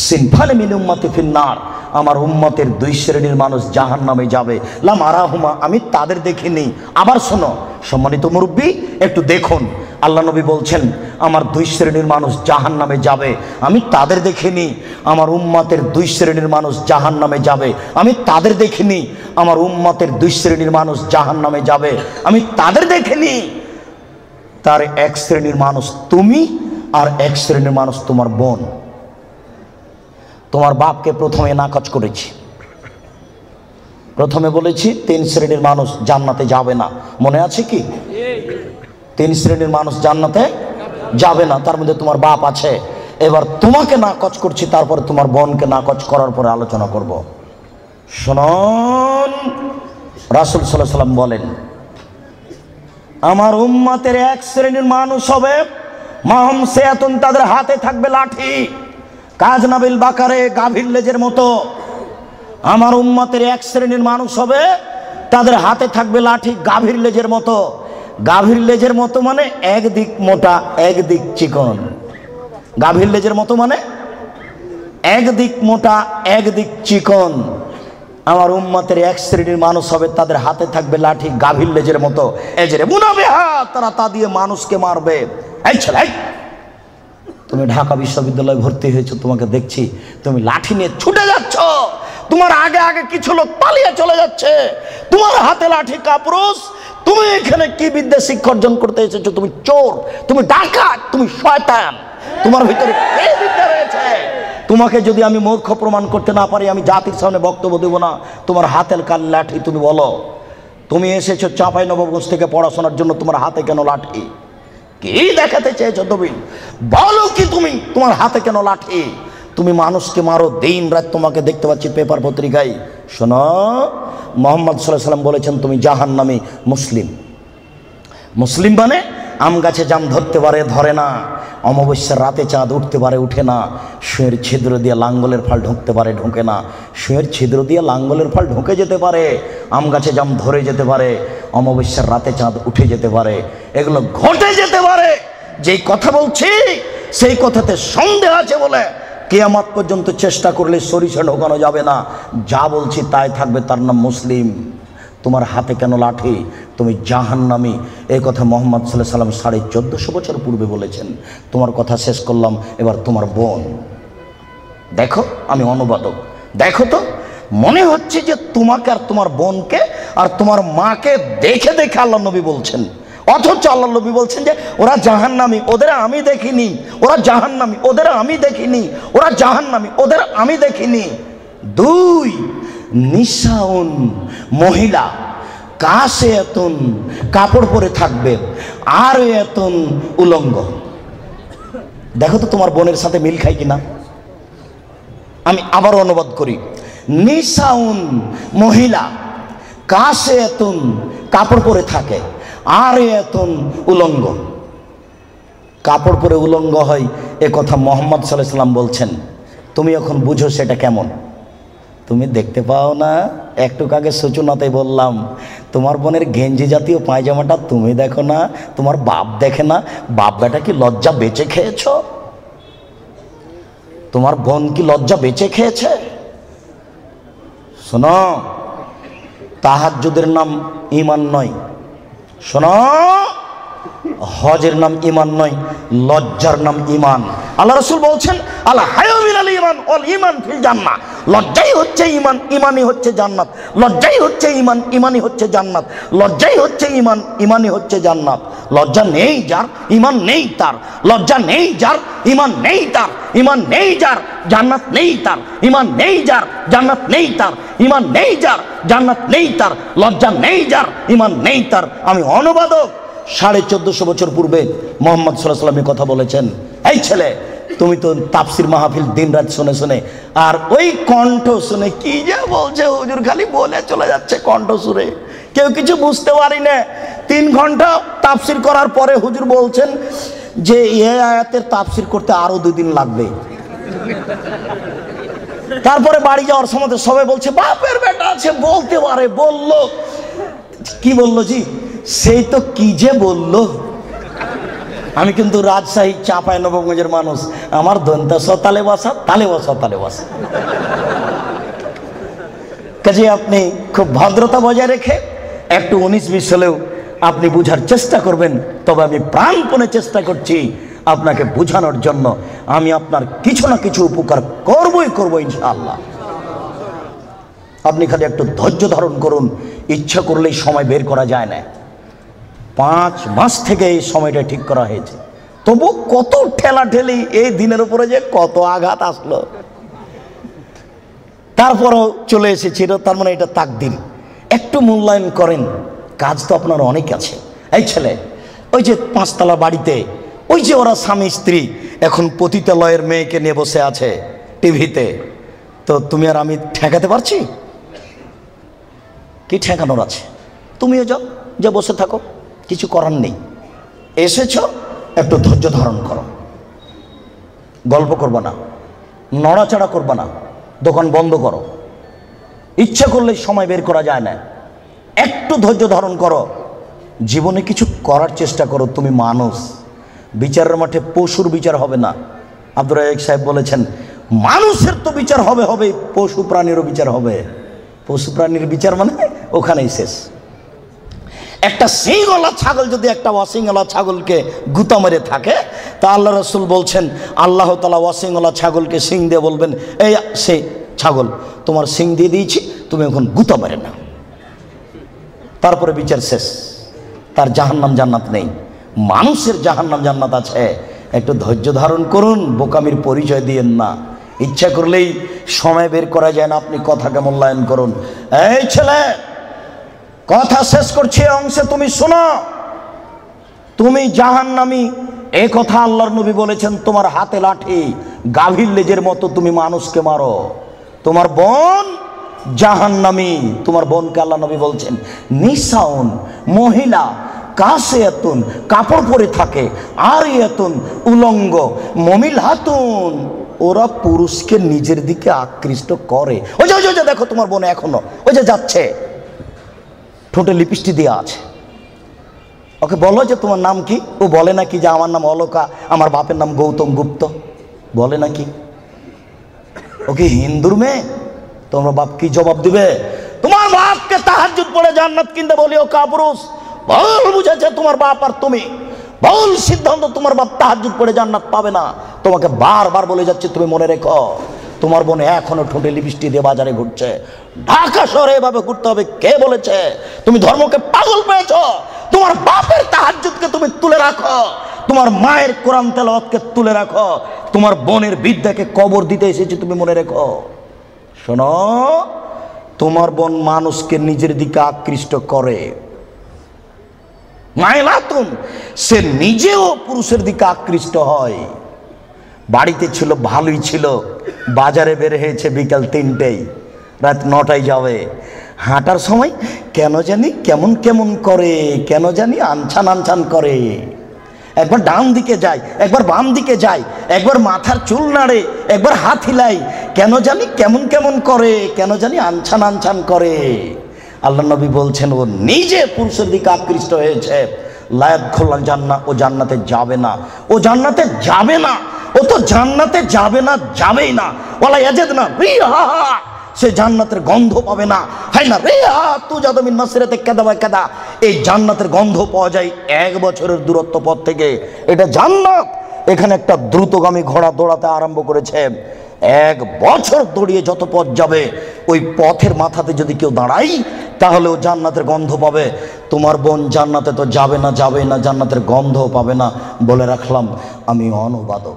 সিনফানে মিন উম্মতি ফিন্নার, আমার উম্মতের 2 শ্রেণীর মানুষ জাহান্নামে যাবে। লাম আরাহুমা, আমি তাদের দেখিনি। আবার শোনো সম্মানিত মুরব্বী, একটু দেখুন, আল্লাহ নবী বলছেন আমার 2 শ্রেণীর মানুষ জাহান্নামে যাবে, আমি তাদের দেখিনি। আমার উম্মতের 2 শ্রেণীর মানুষ জাহান্নামে যাবে, আমি তাদের দেখিনি। আমার উম্মতের 2 শ্রেণীর মানুষ জাহান্নামে যাবে, আমি তাদের দেখিনি। তার 1 শ্রেণীর মানুষ তুমি, আর 1 শ্রেণীর মানুষ তোমার বোন। তোমার বাপকে প্রথমে নাকচ করেছি, প্রথমে বলেছি 3 শ্রেণীর মানুষ জান্নাতে যাবে না, মনে আছে কি? 3 শ্রেণীর মানুষ জান্নাতে যাবে না, তার মধ্যে তোমার বাপ আছে। এবার তোমাকে নাকচ করছি, তারপরে তোমার বোনকে নাকচ করার পরে আলোচনা করব। শুনুন, রাসূল সাল্লাল্লাহু আলাইহি ওয়াসাল্লাম বলেন, আমার উম্মতের 1 শ্রেণীর মানুষ হবে মাহম সেয়াতুন, তাদের হাতে থাকবে লাঠি, কাজনাবিল বাকারে, গাভীর লেজের মতো। আমার উম্মতের 1 শ্রেণীর মানুষ হবে, তাদের হাতে থাকবে লাঠি গাভীর লেজের মতো। গাভীর লেজের মতো মানে একদিক মোটা একদিক চিকন। গাভীর লেজের মতো মানে একদিক মোটা একদিক চিকন। আমার উম্মতের 1 শ্রেণীর মানুষ হবে, তাদের হাতে থাকবে লাঠি গাভীর লেজের মতো। এজরে মুনাবিহা, তারা তা দিয়ে মানুষকে মারবে। এই ছেলে, তুমি ঢাকা বিশ্ববিদ্যালয়ে ভর্তি হয়েছো, তোমাকে দেখছি তুমি লাঠি নিয়ে ছুটে যাচ্ছ, তোমার আগে আগে কিছু লোক পালিয়ে চলে যাচ্ছে, তোমার হাতে লাঠি। কাপুরুষ, তুমি এখানে কি বিদ্যা শিক্ষা অর্জন করতে এসেছো? তুমি চোর, তুমি ডাকাত, তুমি শয়তান। তোমার ভিতরে কি বিদ্যা রয়েছে? তোমাকে যদি আমি মূর্খ প্রমাণ করতে না পারি, আমি জাতির সামনে বক্তব্য দেব না। তোমার হাতের কাল লাঠি, তুমি বলো। তুমি এসেছো চাঁপাইনবাবগঞ্জ থেকে পড়াশোনার জন্য, তোমার হাতে কেন লাঠি? কি দেখাতে চেয়েছো তুমি? বলো কি তুমি, তোমার হাতে কেন লাঠি? তুমি মানুষকে মারো দিন রাত, তোমাকে দেখতে পাচ্ছি পেপার পত্রিকায়। শোনো, মোহাম্মদ সাল্লাল্লাহু আলাইহি ওয়াসাল্লাম বলেছেন তুমি জাহান্নামী মুসলিম। মুসলিম মানে আম গাছে জাম ধরতে পারে, ধরে না। অমাবস্যার রাতে চাঁদ উঠতে পারে, উঠে না। সুঁয়ের ছিদ্র দিয়ে লাঙ্গলের ফাল ঢুকতে পারে, ঢোকে না। সুঁয়ের ছিদ্র দিয়ে লাঙ্গলের ফাল ঢুকে যেতে পারে, আম গাছে জাম ধরে যেতে পারে, অমাবস্যার রাতে চাঁদ উঠে যেতে পারে, এগুলো ঘটে যেতে পারে। যেই কথা বলছি সেই কথাতে সন্দেহ আছে বলে কিয়ামত পর্যন্ত চেষ্টা করলে সরিষা ঢোকানো যাবে না। যা বলছি তাই থাকবে, তার নাম মুসলিম। তোমার হাতে কেন লাঠি? তুমি জাহান্নামী। এই কথা মোহাম্মদ সাল্লাল্লাহু আলাইহি ওয়াসাল্লাম 1450 বছর পূর্বে বলেছেন। তোমার কথা শেষ করলাম, এবার তোমার বোন। দেখো, আমি অনুবাদক। দেখো তো, মনে হচ্ছে যে তোমাকে আর তোমার বোনকে আর তোমার মাকে দেখে দেখে আল্লাহ নবী বলছেন, অথচ আল্লাহ নবী বলছেন যে ওরা জাহান্নামী, ওদের আমি দেখিনি। ওরা জাহান্নামী, ওদের আমি দেখিনি। ওরা জাহান্নামী, ওদের আমি দেখিনি। 2, নিসাউন, মহিলা, কাশে এতন, কাপড় পরে থাকবে, আর এতন, উলঙ্গ। দেখো তো তোমার বোনের সাথে মিল খাই কিনা। আমি আবার অনুবাদ করি। নিসাউন, মহিলা, কাশে এতন, কাপড় পরে থাকে, আর এতন, উলঙ্গ। কাপড় পরে উলঙ্গ হয়, এ কথা মোহাম্মদ সাল্লাল্লাহু আলাইহি ওয়াসাল্লাম বলছেন। তুমি এখন বুঝো সেটা কেমন। তুমি দেখতে পাও না? একটু আগে সূচনাতে বললাম, তোমার বোনের গেঞ্জি জাতীয় পায়জামাটা তুমি দেখো না, তোমার বাপ দেখে না। বাপ বেটা কি লজ্জা বেঁচে খেয়েছ? তোমার বোন কি লজ্জা বেঁচে খেয়েছে? শোনো, তাহাজ্জুদের নাম ঈমান নয়। শোনো, হজের নাম ঈমান নয়, লজ্জার নাম ঈমান। আল্লাহ রাসূল বলছেন, আল হায়া মিনাল ঈমান ওয়াল ঈমান ফিল জান্নাহ। লজ্জাই হচ্ছে ঈমান, ঈমানই হচ্ছে জান্নাত। লজ্জাই হচ্ছে ঈমান, ঈমানই হচ্ছে জান্নাত। লজ্জাই হচ্ছে ঈমান, ঈমানই হচ্ছে জান্নাত। লজ্জা নেই যার, ঈমান নেই তার। লজ্জা নেই যার, ঈমান নেই তার। ঈমান নেই যার, জান্নাত নেই তার। ঈমান নেই যার, জান্নাত নেই তার। ঈমান নেই যার, জান্নাত নেই তার। লজ্জা নেই যার, ঈমান নেই তার। আমি অনুবাদক। 1450 বছর পূর্বে মোহাম্মদ সাল্লাল্লাহু আলাইহি ওয়াসাল্লাম কথা বলেছেন। এই ছেলে, তুমি তো তাফসির মাহফিল দিন রাত শুনে শুনে, আর ওই কণ্ঠ শুনে কি যে বলছে হুজুর, খালি বলে চলে যাচ্ছে কণ্ঠ সুরে, কেউ কিছু বুঝতে পারি না। 3 ঘন্টা তাফসির করার পরে হুজুর বলছেন যে এই আয়াতের তাফসির করতে আরো 2 দিন লাগবে। তারপরে বাড়ি যাওয়ার সময় সবাই বলছে বাপের বেটা আছে, বলতে পারে। বললো কি? বললো জি, সেই তো কি যে বললো। আমি কিন্তু রাজশাহী চাঁপাইনবাবগঞ্জের মানুষ, আমার দন্তাস তালে বসা, তালে বসা, তালে বসা। কাজে আপনি খুব ভদ্রতা বজায় রেখে একটু 19-20 হলেও আপনি বুঝার চেষ্টা করবেন। তবে আমি প্রাণপণে চেষ্টা করছি আপনাকে বোঝানোর জন্য। আমি আপনার কিছু না কিছু উপকার করবই করবো ইনশাআল্লাহ। আপনি খালি একটু ধৈর্য ধারণ করুন। ইচ্ছা করলেই সময় বের করা যায় না। 5 মাস থেকে এই সময়টা ঠিক করা হয়েছে, তবু কত ঠেলাঠেলি, এই দিনের উপরে যে কত আঘাত আসলো, তারপরও চলে এসেছিল। তার মানে এটা তাকদীর। একটু মূল্যায়ন করেন, কাজ তো আপনার অনেক আছে। এই ছেলে, ওই যে 5 তলা বাড়িতে ওই যে ওরা স্বামী স্ত্রী এখন পতিতালয়ের মেয়েকে নিয়ে বসে আছে টিভিতে, তো তুমি আর আমি ঠেকাতে পারছি? কি ঠেকানোর আছে? তুমিও যাও, যে বসে থাকো, কিছু করার নেই। এসেছ, একটু ধৈর্য ধারণ করো। গল্প করবা না, নড়াচড়া করবা না, দোকান বন্ধ করো। ইচ্ছা করলে সময় বের করা যায় না। একটু ধৈর্য ধারণ করো। জীবনে কিছু করার চেষ্টা করো। তুমি মানুষ, বিচারের মাঠে পশুর বিচার হবে না। আব্দুর রাজ্জাক সাহেব বলেছেন, মানুষের তো বিচার হবে হবে, পশু প্রাণীরও বিচার হবে। পশু প্রাণীর বিচার মানে ওখানেই শেষ। একটা সিংওয়ালা ছাগল যদি একটা অসিংওয়ালা ছাগলকে গুতা মেরে থাকে, তা আল্লাহ রাসূল বলছেন, আল্লাহ তাআলা অসিংওয়ালা ছাগলকে সিং দিয়ে বলবেন, এই সে ছাগল, তোমার সিং দিয়ে দিয়েছি, তুমি এখন গুতা মেরে না। তারপরে বিচার শেষ। তার জাহান্নাম জান্নাত নেই, মানুষের জাহান্নাম জান্নাত আছে। একটু ধৈর্য ধারণ করুন, বোকামির পরিচয় দিয়েন না। ইচ্ছা করলেই সময় বের করা যায় না, আপনি কথাকে মূল্যায়ন করুন। এই ছেলে, কথা শেষ করছি অংশে, তুমি শোনো। তুমি জাহান্নামী, এ কথা আল্লাহর নবী বলেছেন। তোমার হাতে লাঠি, গাভীর লেজের মতো তুমি মানুষকে মারো। তোমার বোন জাহান্নামী। তোমার বোনকে আল্লাহ নবী বলছেন নিসাউন, মহিলা, কাসিয়াতুন, কাপড় পরে থাকে, আর ইয়াতুন, উলঙ্গ, মমিল হাতুন, ওরা পুরুষকে নিজের দিকে আকৃষ্ট করে। ওই যে দেখো তোমার বোন এখনো ওই যে যাচ্ছে, ঠোঁটে লিপস্টিক দিয়ে আছে। ওকে বলো যে তোমার নাম কি? ও বলে নাকি যে আমার নাম অলকা, আমার বাপের নাম গৌতম গুপ্ত, বলে নাকি? ওকে হিন্দুর মেয়ে, তোমার বাপ কি জবাব দিবে? তোমার বাপকে তাহাজ্জুদ পড়ে জান্নাত কিনতে বলিও কাপুরুষ। ভুল বুঝেছে তোমার বাপ আর তুমি, ভুল সিদ্ধান্ত। তোমার বাপ তাহাজ্জুদ পড়ে জান্নাত পাবে না। তোমাকে বারবার বলে যাচ্ছে, তুমি মনে রেখো। তোমার বোন এখনো ঠোঁটে লিপস্টিক দিয়ে বাজারে ঘুরছে। ঢাকা শহরে এভাবে ঘুরতে হবে কে বলেছে? তুমি ধর্মকে পাগল পেয়েছ। তোমার বাপের তাহাজ্জুদকে তুমি তুলে রাখো, তোমার মায়ের কোরআন তেলাওয়াতকে তুলে রাখো, তোমার বোনের বিদ্যাকে কবর দিতে এসেছে, তুমি মনে রেখো। শোনো, তোমার বোন মানুষকে নিজের দিকে আকৃষ্ট করে। মাইলাতুন, সে নিজেও পুরুষের দিকে আকৃষ্ট হয়। বাড়িতে ছিল, ভালোই ছিল, বাজারে বের হয়েছে বিকাল 3টেই, রাত 9টায় যাবে। হাঁটার সময় কেন জানি কেমন কেমন করে, কেন জানি আনছান আনছান করে। একবার ডান দিকে যায়, একবার বাম দিকে যায়, একবার মাথার চুল নাড়ে, একবার হাত হিলাই, কেন জানি কেমন কেমন করে, কেন জানি আনছান আনছান করে। আল্লাহ নবী বলছেন ও নিজে পুরুষের দিকে আকৃষ্ট হয়েছে। লায়াত খোলা জান্নাত, ও জান্নাতে যাবে না, ও জান্নাতে যাবে না, ও তো জান্নাতে যাবে না, যাবেই না। ওয়ালা ইয়াজিদনা রিহা, সে জান্নাতের গন্ধ পাবে না। হাই না রিহা তু জাদমিন মাসিরাতে কাদা বা কাদা, এই জান্নাতের গন্ধ পাওয়া যায় 1 বছরের দূরত্ব পথ থেকে। এটা জান্নাত। এখানে একটা দ্রুতগামী ঘোড়া দৌড়াতে আরম্ভ করেছে। 1 বছর দৌড়িয়ে যত পথ যাবে, ওই পথের মাথাতে যদি কেউ দাঁড়াই, তাহলে ও জান্নাতের গন্ধ পাবে। তোমার বোন জান্নাতে তো যাবে না, যাবেই না, জান্নাতের গন্ধও পাবে না। বলে রাখলাম আমি অনুবাদক।